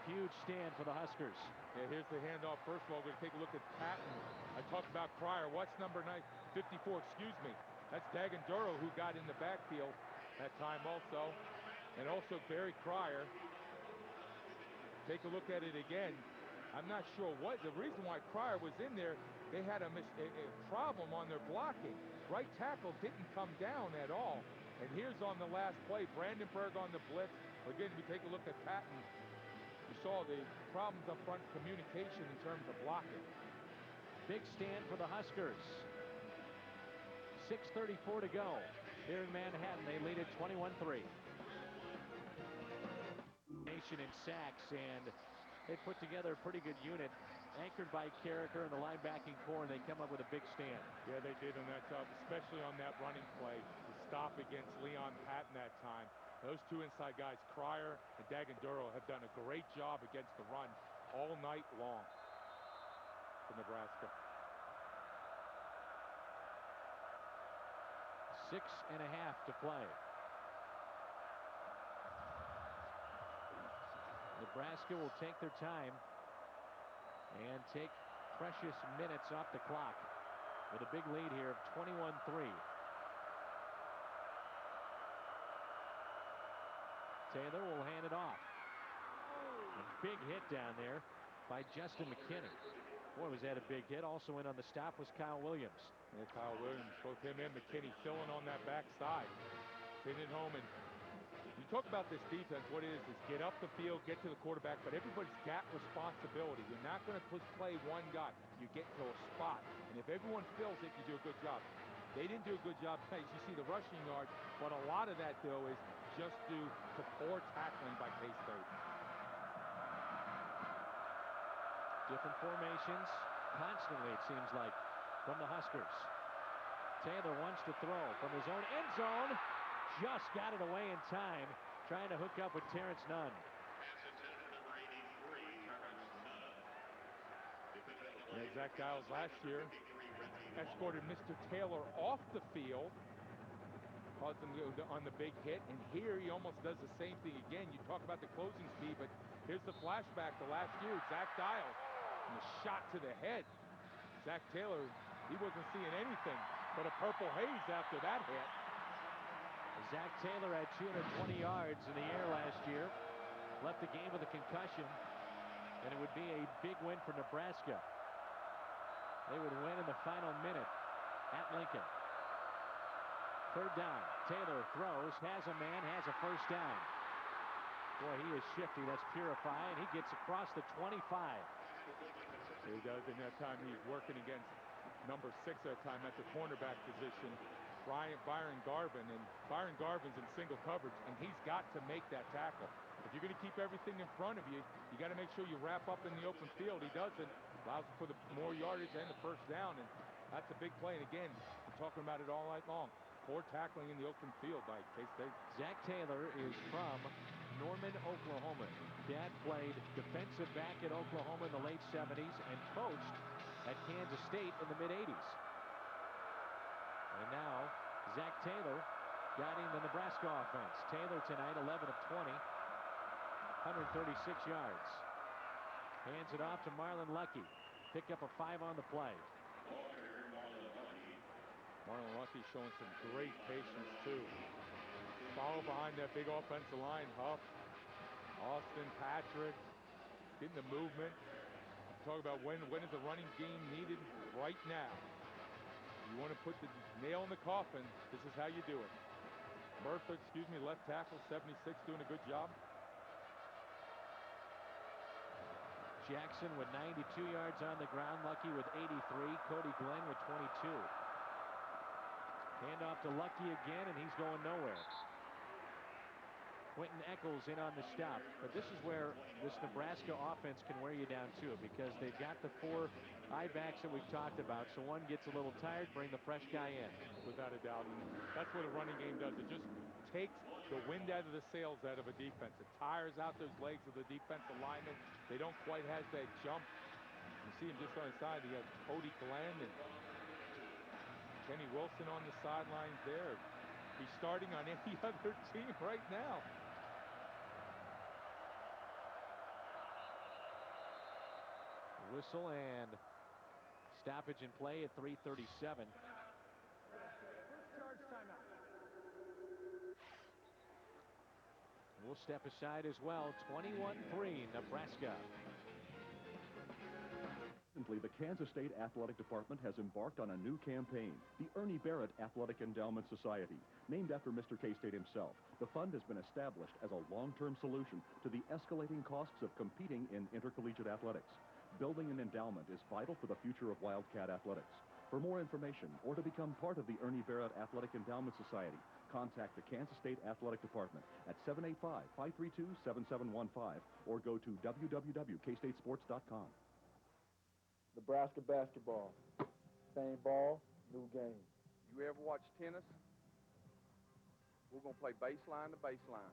Huge stand for the Huskers. Yeah, here's the handoff. First of all, we're going to take a look at Patton. I talked about Cryer. What's number 54, excuse me. That's Daganduro who got in the backfield that time also. And also Barry Cryer. Take a look at it again. I'm not sure what. The reason why Cryer was in there, they had a problem on their blocking. Right tackle didn't come down at all. And here's on the last play, Brandenburg on the blitz. Again, we take a look at Patton. You saw the problems up front, communication in terms of blocking. Big stand for the Huskers. 6:34 to go here in Manhattan. They lead at 21-3. Nation in sacks, and they put together a pretty good unit, anchored by Carricker and the linebacking core, and they come up with a big stand. Yeah, they did on that job, especially on that running play. The stop against Leon Patton that time. Those 2 inside guys, Cryer and Daganduro, have done a great job against the run all night long for Nebraska. 6.5 to play. Nebraska will take their time and take precious minutes off the clock with a big lead here of 21-3. Taylor will hand it off. A big hit down there by Justin McKinney. Boy, was that a big hit. Also in on the stop was Kyle Williams. Yeah, Kyle Williams, both him and McKinney filling on that backside. Sitting at home, and you talk about this defense, what it is get up the field, get to the quarterback, but everybody's got responsibility. You're not going to play one guy. You get to a spot, and if everyone fills it, you do a good job. They didn't do a good job tonight. You see the rushing yards, but a lot of that, though, is just due to poor tackling by K-State. Different formations constantly, it seems like, from the Huskers. Taylor wants to throw from his own end zone. Just got it away in time, trying to hook up with Terrence Nunn. Yeah, Zach Giles last year escorted Mr. Taylor off the field, caused him to go on the big hit, and here he almost does the same thing again. You talk about the closing speed, but here's the flashback to last year. Zach Giles And the shot to the head. Zach Taylor, he wasn't seeing anything but a purple haze after that hit. Zach Taylor had 220 yards in the air last year. Left the game with a concussion. And it would be a big win for Nebraska. They would win in the final minute at Lincoln. Third down. Taylor throws, has a man, has a first down. Boy, he is shifty. That's Purify, and he gets across the 25. He does, and that time he's working against number 6 that time at the cornerback position, Byron Garvin. And Byron Garvin's in single coverage, and he's got to make that tackle. If you're going to keep everything in front of you, you got to make sure you wrap up in the open field. He doesn't. Allows for the more yardage and the first down, and that's a big play. And again, we're talking about it all night long. Poor tackling in the open field by K-State. Zach Taylor is from Norman, Oklahoma. Dad played defensive back at Oklahoma in the late 70s and coached at Kansas State in the mid-80s. And now Zach Taylor guiding the Nebraska offense. Taylor tonight 11 of 20. 136 yards. Hands it off to Marlon Lucky. Pick up a 5 on the play. Marlon Lucky showing some great patience too. Follow behind that big offensive line. Huff, Austin, Patrick, getting the movement. Talk about when is the running game needed? Right now. You want to put the nail in the coffin, this is how you do it. Murphy, left tackle, 76, doing a good job. Jackson with 92 yards on the ground. Lucky with 83. Cody Glenn with 22. Hand off to Lucky again, and he's going nowhere. Quentin Eccles in on the stop. But this is where this Nebraska offense can wear you down too, because they've got the 4 I-backs that we've talked about. So one gets a little tired, bring the fresh guy in. Without a doubt. And that's what a running game does. It just takes the wind out of the sails out of a defense. It tires out those legs of the defensive linemen. They don't quite have that jump. You see him just on the side. You have Cody Glenn and Kenny Wilson on the sidelines there. He's starting on any other team right now. Whistle and stoppage in play at 3:37. Charge timeout. We'll step aside as well. 21-3 Nebraska. The Kansas State Athletic Department has embarked on a new campaign, the Ernie Barrett Athletic Endowment Society. Named after Mr. K-State himself, the fund has been established as a long-term solution to the escalating costs of competing in intercollegiate athletics. Building an endowment is vital for the future of Wildcat athletics. For more information or to become part of the Ernie Barrett Athletic Endowment Society, contact the Kansas State Athletic Department at 785-532-7715 or go to www.kstatesports.com. Nebraska basketball. Same ball, new game. You ever watch tennis? We're going to play baseline to baseline.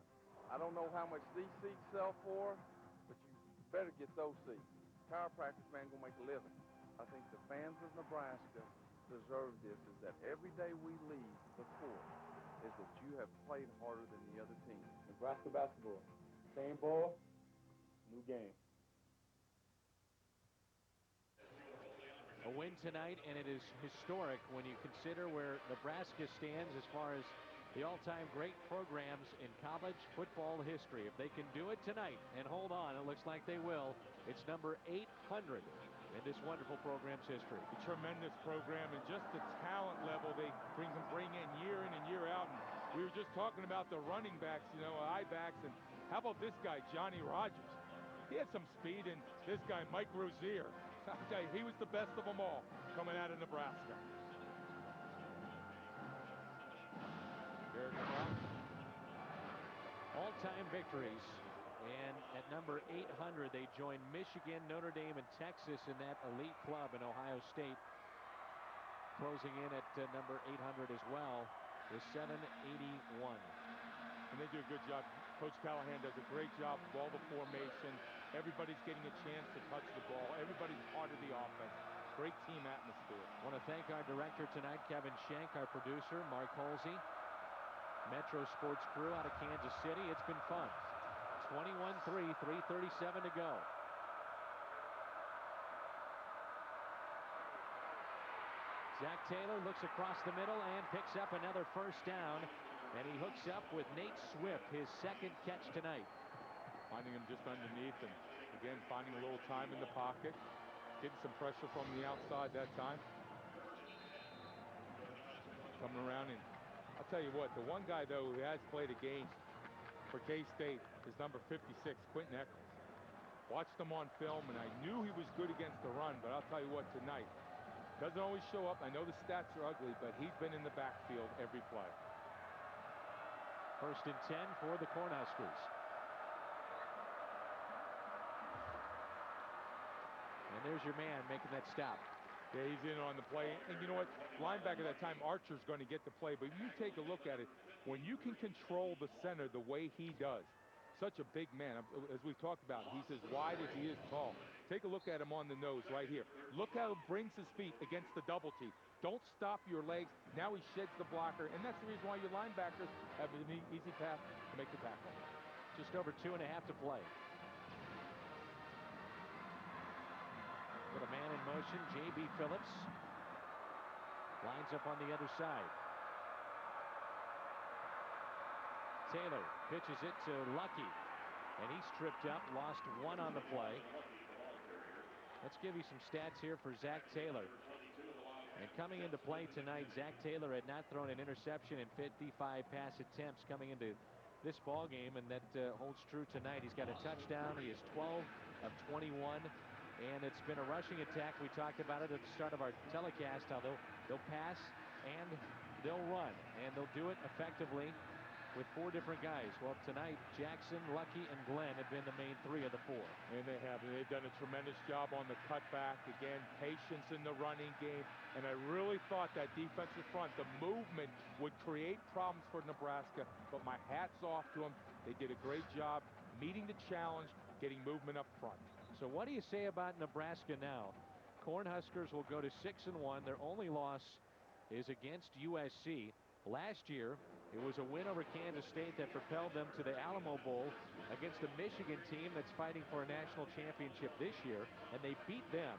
I don't know how much these seats sell for, but you better get those seats. Chiropractic man going to make a living. I think the fans of Nebraska deserve this, is that every day we leave the court is that you have played harder than the other team. Nebraska basketball. Same ball, new game. A win tonight, and it is historic when you consider where Nebraska stands as far as the all-time great programs in college football history. If they can do it tonight and hold on, it looks like they will. It's number 800 in this wonderful program's history. A tremendous program, and just the talent level they bring in year in and year out. And we were just talking about the running backs, I-backs, and how about this guy, Johnny Rogers? He had some speed, and this guy, Mike Rozier. He was the best of them all coming out of Nebraska. All-time victories. And at number 800, they join Michigan, Notre Dame, and Texas in that elite club in Ohio State. Closing in at number 800 as well is 781. And they do a good job. Coach Callahan does a great job of all the formation. Everybody's getting a chance to touch the ball. Everybody's part of the offense. Great team atmosphere. Want to thank our director tonight, Kevin Schenk, our producer, Mark Holsey, Metro Sports crew out of Kansas City. It's been fun. 21-3, 3:37 to go. Zach Taylor looks across the middle and picks up another first down. And he hooks up with Nate Swift, his second catch tonight. Finding him just underneath, and again, finding a little time in the pocket. Getting some pressure from the outside that time. Coming around, and I'll tell you what, the one guy, though, who has played a game for K-State is number 56, Quentin Eccles. Watched him on film, and I knew he was good against the run, but I'll tell you what, tonight, doesn't always show up. I know the stats are ugly, but he's been in the backfield every play. 1st and 10 for the Cornhuskers. And there's your man making that stop. Yeah, he's in on the play. And you know what? Linebacker that time, Archer's going to get the play. But you take a look at it. When you can control the center the way he does, such a big man, as we've talked about, he's as wide as he is tall. Take a look at him on the nose right here. Look how he brings his feet against the double team. Don't stop your legs. Now he sheds the blocker. And that's the reason why your linebackers have an easy path to make the tackle. Just over 2.5 to play. Put a man in motion. J.B. Phillips lines up on the other side. Taylor pitches it to Lucky, and he's tripped up, lost 1 on the play. Let's give you some stats here for Zach Taylor. And coming into play tonight, Zach Taylor had not thrown an interception in 55 pass attempts coming into this ball game, and that holds true tonight. He's got a touchdown. He is 12 of 21. And it's been a rushing attack. We talked about it at the start of our telecast, how they'll pass and they'll run. And they'll do it effectively with 4 different guys. Well, tonight, Jackson, Lucky, and Glenn have been the main 3 of the 4. And they have. And they've done a tremendous job on the cutback. Again, patience in the running game. And I really thought that defensive front, the movement, would create problems for Nebraska. But my hat's off to them. They did a great job meeting the challenge, getting movement up front. So what do you say about Nebraska now? Cornhuskers will go to 6-1. Their only loss is against USC. Last year, it was a win over Kansas State that propelled them to the Alamo Bowl against a Michigan team that's fighting for a national championship this year, and they beat them.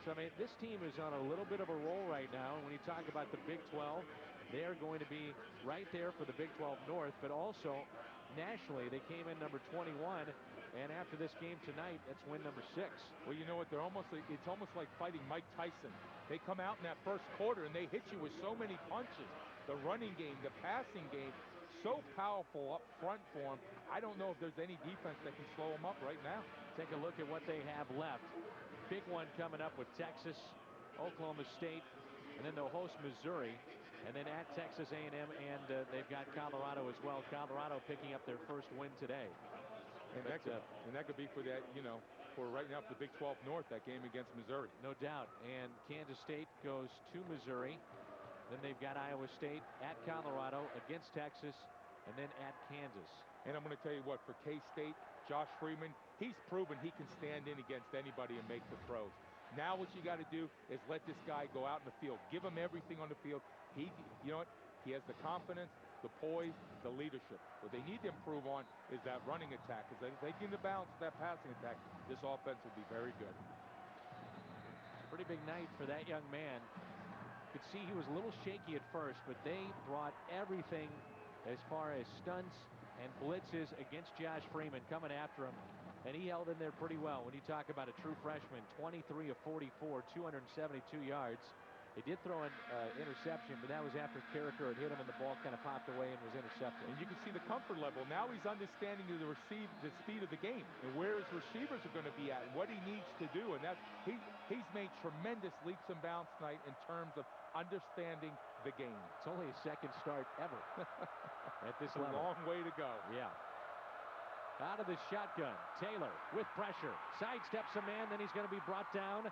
So, I mean, this team is on a little bit of a roll right now. And when you talk about the Big 12, they are going to be right there for the Big 12 North, but also nationally, they came in number 21. And after this game tonight, that's win number 6. Well, you know what? It's almost like fighting Mike Tyson. They come out in that first quarter and they hit you with so many punches. The running game, the passing game, so powerful up front for them. I don't know if there's any defense that can slow them up right now. Take a look at what they have left. Big one coming up with Texas, Oklahoma State, and then they'll host Missouri, and then at Texas A&M, and they've got Colorado as well. Colorado picking up their first win today. And that could be for that, for right now for the Big 12 North, that game against Missouri. No doubt. And Kansas State goes to Missouri. Then they've got Iowa State at Colorado, against Texas, and then at Kansas. And I'm going to tell you what, for K-State, Josh Freeman, he's proven he can stand in against anybody and make the throws. Now what you got to do is let this guy go out in the field. Give him everything on the field. You know what? He has the confidence, the poise, the leadership. What they need to improve on is that running attack. Because if they get the balance of that passing attack, this offense will be very good. Pretty big night for that young man. You could see he was a little shaky at first, but they brought everything as far as stunts and blitzes against Josh Freeman coming after him. And he held in there pretty well. When you talk about a true freshman, 23 of 44, 272 yards. He did throw an interception, but that was after Carricker had hit him and the ball kind of popped away and was intercepted. And you can see the comfort level. Now he's understanding the speed of the game and where his receivers are going to be at and what he needs to do. And he's made tremendous leaps and bounds tonight in terms of understanding the game. It's only his second start ever at this level. A long way to go. Yeah. Out of the shotgun, Taylor with pressure, sidesteps a man, then he's going to be brought down.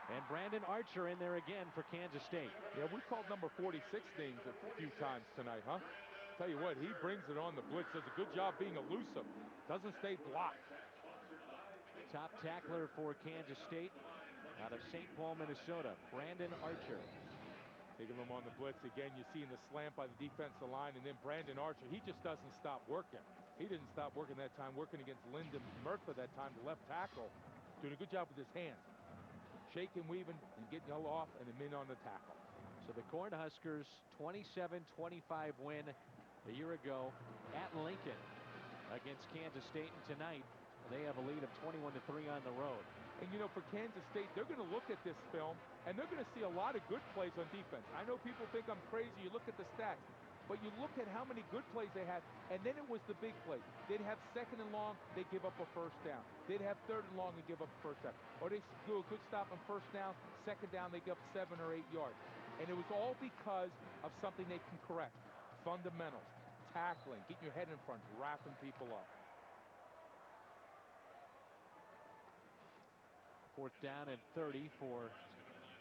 And Brandon Archer in there again for Kansas State. Yeah, we called number 46 things a few times tonight, huh? Tell you what, he brings it on the blitz. Does a good job being elusive. Doesn't stay blocked. Top tackler for Kansas State out of St. Paul, Minnesota, Brandon Archer. Taking him on the blitz again. You see in the slant by the defensive line, and then Brandon Archer, he just doesn't stop working. He didn't stop working that time, working against Lyndon Murphy that time, the left tackle. Doing a good job with his hands. Shaking, weaving, and getting off, and then in on the tackle. So the Cornhuskers 27-25 win a year ago at Lincoln against Kansas State, and tonight they have a lead of 21-3 on the road. And, you know, for Kansas State, they're going to look at this film, and they're going to see a lot of good plays on defense. I know people think I'm crazy. You look at the stats, but you look at how many good plays they had, and then it was the big play. They'd have 2nd and long, they give up a first down. They'd have 3rd and long and give up a first down. Or they do a good stop on 1st down, 2nd down, they give up 7 or 8 yards. And it was all because of something they can correct. Fundamentals, tackling, getting your head in front, wrapping people up. 4th down and 30 for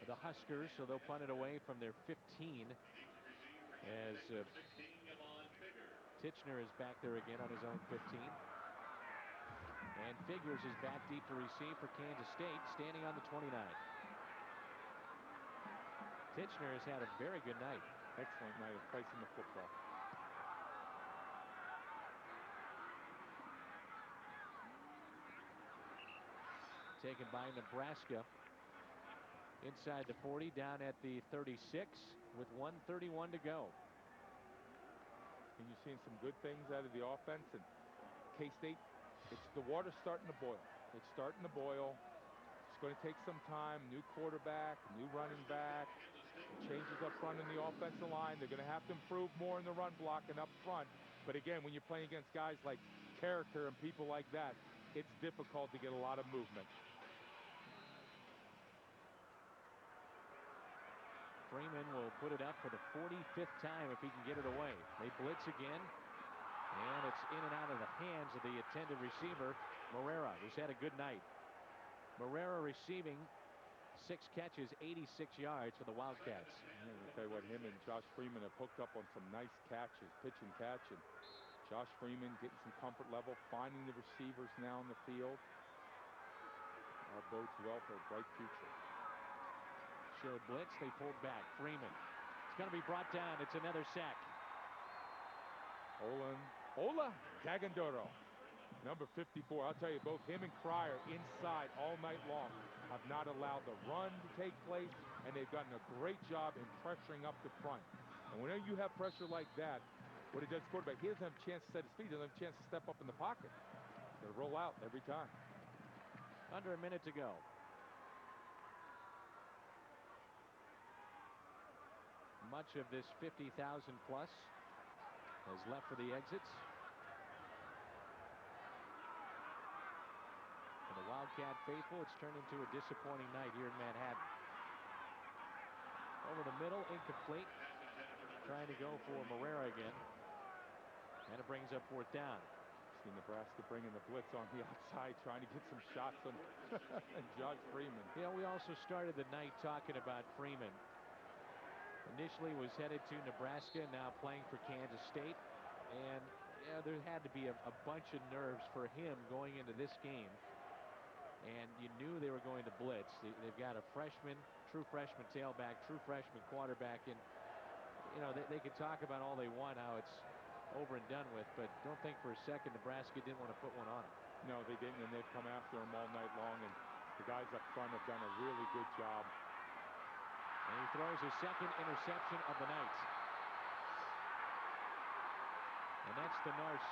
the Huskers, so they'll punt it away from their 15 as Titchener is back there again on his own 15. And Figures is back deep to receive for Kansas State, standing on the 29. Titchener has had a very good night. Excellent night of placing the football. Taken by Nebraska inside the 40, down at the 36 with 1:31 to go. And you're seeing some good things out of the offense. And K-State, the water's starting to boil. It's starting to boil. It's going to take some time. New quarterback, new running back, changes up front in the offensive line. They're going to have to improve more in the run block and up front. But again, when you're playing against guys like Character and people like that, it's difficult to get a lot of movement. Freeman will put it up for the 45th time if he can get it away. They blitz again, and it's in and out of the hands of the intended receiver, Morera, who's had a good night. Morera receiving 6 catches, 86 yards for the Wildcats. I'll tell you what, him and Josh Freeman have hooked up on some nice catches, pitch and catch, and Josh Freeman getting some comfort level, finding the receivers now in the field. All bodes well for a bright future. Showed blitz, they pulled back. Freeman, it's going to be brought down. It's another sack. Ola Dagandoro, number 54. I'll tell you, both him and Cryer inside all night long have not allowed the run to take place, and they've gotten a great job in pressuring up the front. And whenever you have pressure like that, what it does to quarterback, he doesn't have a chance to set his feet, he doesn't have a chance to step up in the pocket. They'll roll out every time. Under a minute to go. Much of this 50,000 plus has left for the exits. For the Wildcat faithful, it's turned into a disappointing night here in Manhattan. Over the middle, incomplete. Trying to go for Morera again. And it brings up 4th down. See Nebraska bringing the blitz on the outside, trying to get some shots on Josh Freeman. Yeah, we also started the night talking about Freeman. Initially was headed to Nebraska, now playing for Kansas State. And yeah, there had to be a bunch of nerves for him going into this game. And you knew they were going to blitz. They've got a freshman, true freshman tailback, true freshman quarterback. And, you know, they could talk about all they want, how it's over and done with. But don't think for a second Nebraska didn't want to put one on him. No, they didn't, and they've come after him all night long. And the guys up front have done a really good job. And he throws his 2nd interception of the night. And that's the Norse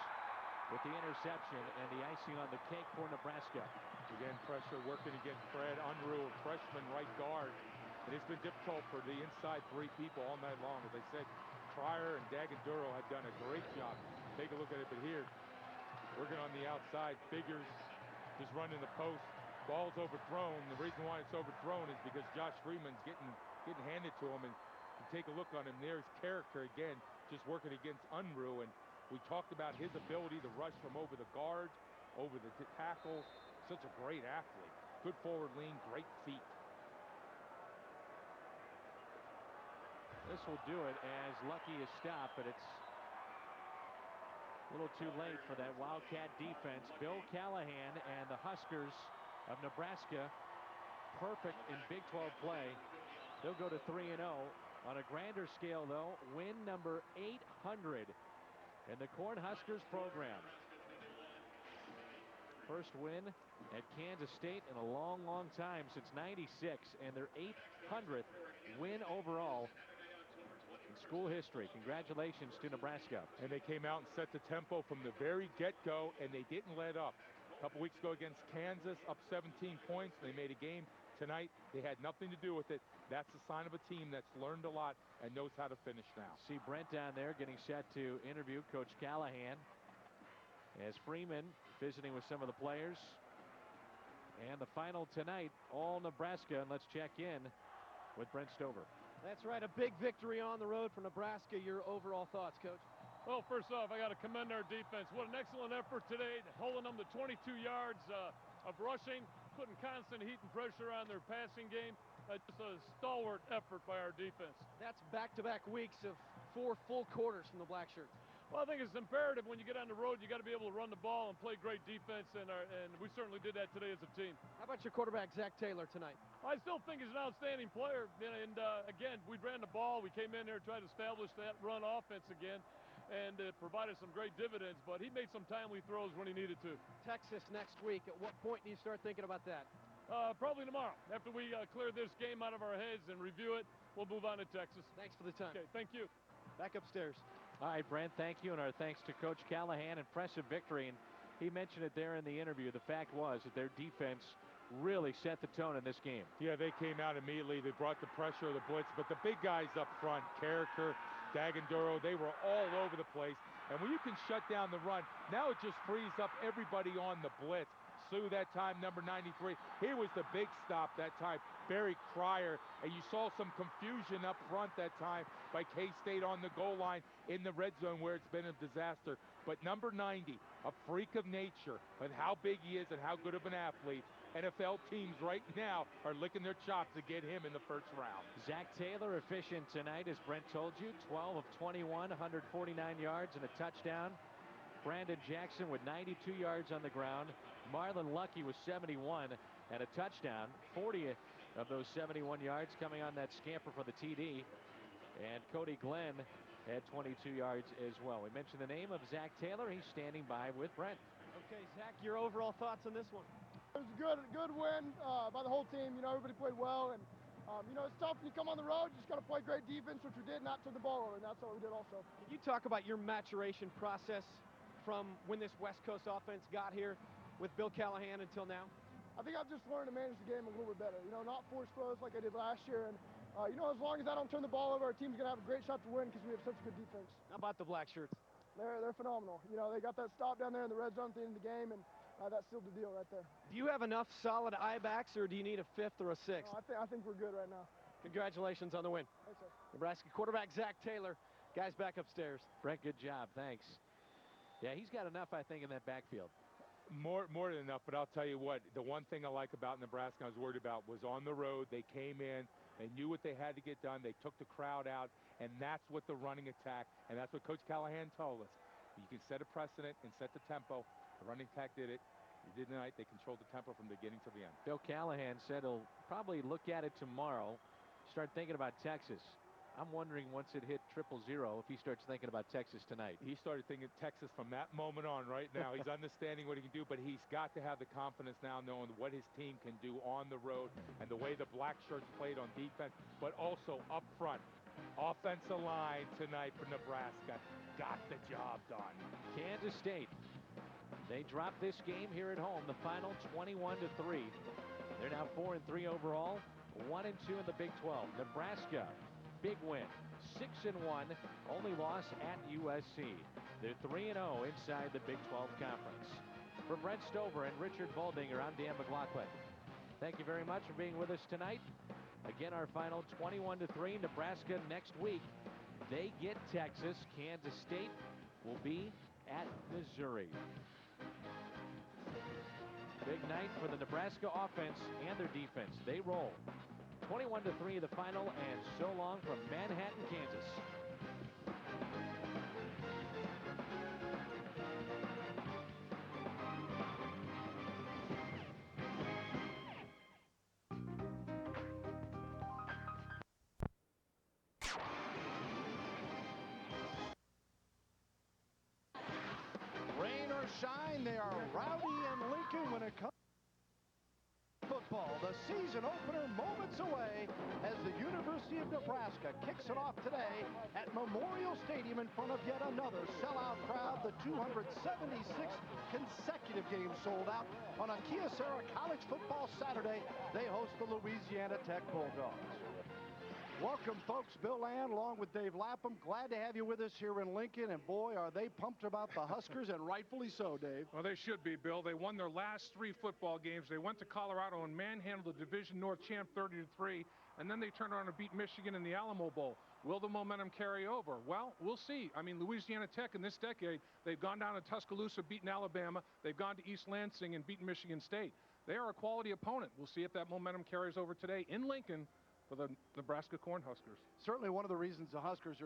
with the interception and the icing on the cake for Nebraska. Again, pressure working against Fred Unruh, freshman right guard. And it's been difficult for the inside 3 people all night long. As I said, Cryer and Daganduro have done a great job. Take a look at it, but here, working on the outside, Figures just running the post. Ball's overthrown. The reason why it's overthrown is because Josh Freeman's getting handed to him, and you take a look on him, there's Character again, just working against Unruh, and we talked about his ability to rush from over the guards, over the tackles. Such a great athlete. Good forward lean, great feet. This will do it as Lucky is stopped, but it's a little too late for that Wildcat defense. Bill Callahan and the Huskers of Nebraska, perfect in Big 12 play. They'll go to 3-0. On a grander scale, though, win number 800 in the Cornhuskers program. First win at Kansas State in a long, long time, since '96, and their 800th win overall school history. Congratulations to Nebraska. And they came out and set the tempo from the very get-go, and they didn't let up. A couple weeks ago against Kansas, up 17 points. They made a game. Tonight, they had nothing to do with it. That's a sign of a team that's learned a lot and knows how to finish now. See Brent down there getting set to interview Coach Callahan as Freeman visiting with some of the players. And the final tonight, all Nebraska. And let's check in with Brent Stover. That's right, a big victory on the road for Nebraska. Your overall thoughts, Coach? Well, first off, I got to commend our defense. What an excellent effort today, holding them to 22 yards of rushing, putting constant heat and pressure on their passing game. Just a stalwart effort by our defense. That's back-to-back weeks of 4 full quarters from the Black Shirts. Well, I think it's imperative when you get on the road, you got to be able to run the ball and play great defense, and we certainly did that today as a team. How about your quarterback, Zach Taylor, tonight? I still think he's an outstanding player, and again, we ran the ball. We came in there and tried to establish that run offense again, and it provided some great dividends, but he made some timely throws when he needed to. Texas next week. At what point do you start thinking about that? Probably tomorrow. After we clear this game out of our heads and review it, we'll move on to Texas. Thanks for the time. Okay, thank you. Back upstairs. All right, Brent, thank you, and our thanks to Coach Callahan. Impressive victory, and he mentioned it there in the interview. The fact was that their defense really set the tone in this game. Yeah, they came out immediately. They brought the pressure of the blitz, but the big guys up front, Carricker, Daganduro, they were all over the place. And when you can shut down the run, now it just frees up everybody on the blitz. Sue that time, number 93. He was the big stop that time. Barry Cryer, and you saw some confusion up front that time by K-State on the goal line in the red zone where it's been a disaster. But number 90, a freak of nature, and how big he is and how good of an athlete. NFL teams right now are licking their chops to get him in the first round. Zach Taylor efficient tonight, as Brent told you. 12 of 21, 149 yards and a touchdown. Brandon Jackson with 92 yards on the ground. Marlon Lucky with 71 and a touchdown. 40 of those 71 yards coming on that scamper for the TD. And Cody Glenn had 22 yards as well. We mentioned the name of Zach Taylor. He's standing by with Brent. Okay, Zach, your overall thoughts on this one? It was a good win by the whole team. You know, everybody played well, and you know, it's tough when you come on the road. You just got to play great defense, which we did, not turn the ball over, and that's what we did also. Can you talk about your maturation process from when this West Coast offense got here with Bill Callahan until now? I think I've just learned to manage the game a little bit better. You know, not force throws like I did last year, and you know, as long as I don't turn the ball over, our team's gonna have a great shot to win because we have such good defense. How about the Black Shirts? They're phenomenal. You know, they got that stop down there in the red zone at the end of the game, and that sealed the deal right there. Do you have enough solid I-backs, or do you need a 5th or a 6th? No, I think we're good right now. Congratulations on the win. Thanks, sir. Nebraska quarterback Zach Taylor. Guys back upstairs. Brent, good job. Thanks. Yeah, he's got enough, I think, in that backfield. More than enough, but I'll tell you what, the one thing I like about Nebraska I was worried about was on the road. They came in, they knew what they had to get done. They took the crowd out, and that's what the running attack, and that's what Coach Callahan told us. You can set a precedent and set the tempo. The running attack did it. They did tonight. They controlled the tempo from the beginning to the end. Bill Callahan said he'll probably look at it tomorrow, start thinking about Texas. I'm wondering once it hit 000 if he starts thinking about Texas tonight. He started thinking Texas from that moment on right now. He's understanding what he can do, but he's got to have the confidence now knowing what his team can do on the road and the way the Black Shirts played on defense, but also up front. Offensive line tonight for Nebraska got the job done. Kansas State, they dropped this game here at home. The final 21-3. They're now 4-3 overall, 1-2 in the Big 12. Nebraska, big win, 6-1, only loss at USC. They're 3-0 inside the Big 12 Conference. For Brent Stover and Richard Boldinger, I'm Dan McLaughlin. Thank you very much for being with us tonight. Again, our final 21-3. Nebraska next week. They get Texas. Kansas State will be at Missouri. Big night for the Nebraska offense and their defense. They roll. 21-3 the final, and so long from Manhattan, Kansas. Rain or shine, they are rowdy and leaking when it comes to football. The season opener moments away as the University of Nebraska kicks it off today at Memorial Stadium in front of yet another sellout crowd. The 276th consecutive game sold out on a Kyocera College Football Saturday. They host the Louisiana Tech Bulldogs. Welcome, folks. Bill Land along with Dave Lapham. Glad to have you with us here in Lincoln. And boy, are they pumped about the Huskers, and rightfully so, Dave. Well, they should be, Bill. They won their last 3 football games. They went to Colorado and manhandled the Division North champ 30-3, and then they turned around and beat Michigan in the Alamo Bowl. Will the momentum carry over? Well, we'll see. I mean, Louisiana Tech in this decade, they've gone down to Tuscaloosa, beaten Alabama. They've gone to East Lansing and beaten Michigan State. They are a quality opponent. We'll see if that momentum carries over today in Lincoln for the Nebraska Cornhuskers. Certainly one of the reasons the Huskers are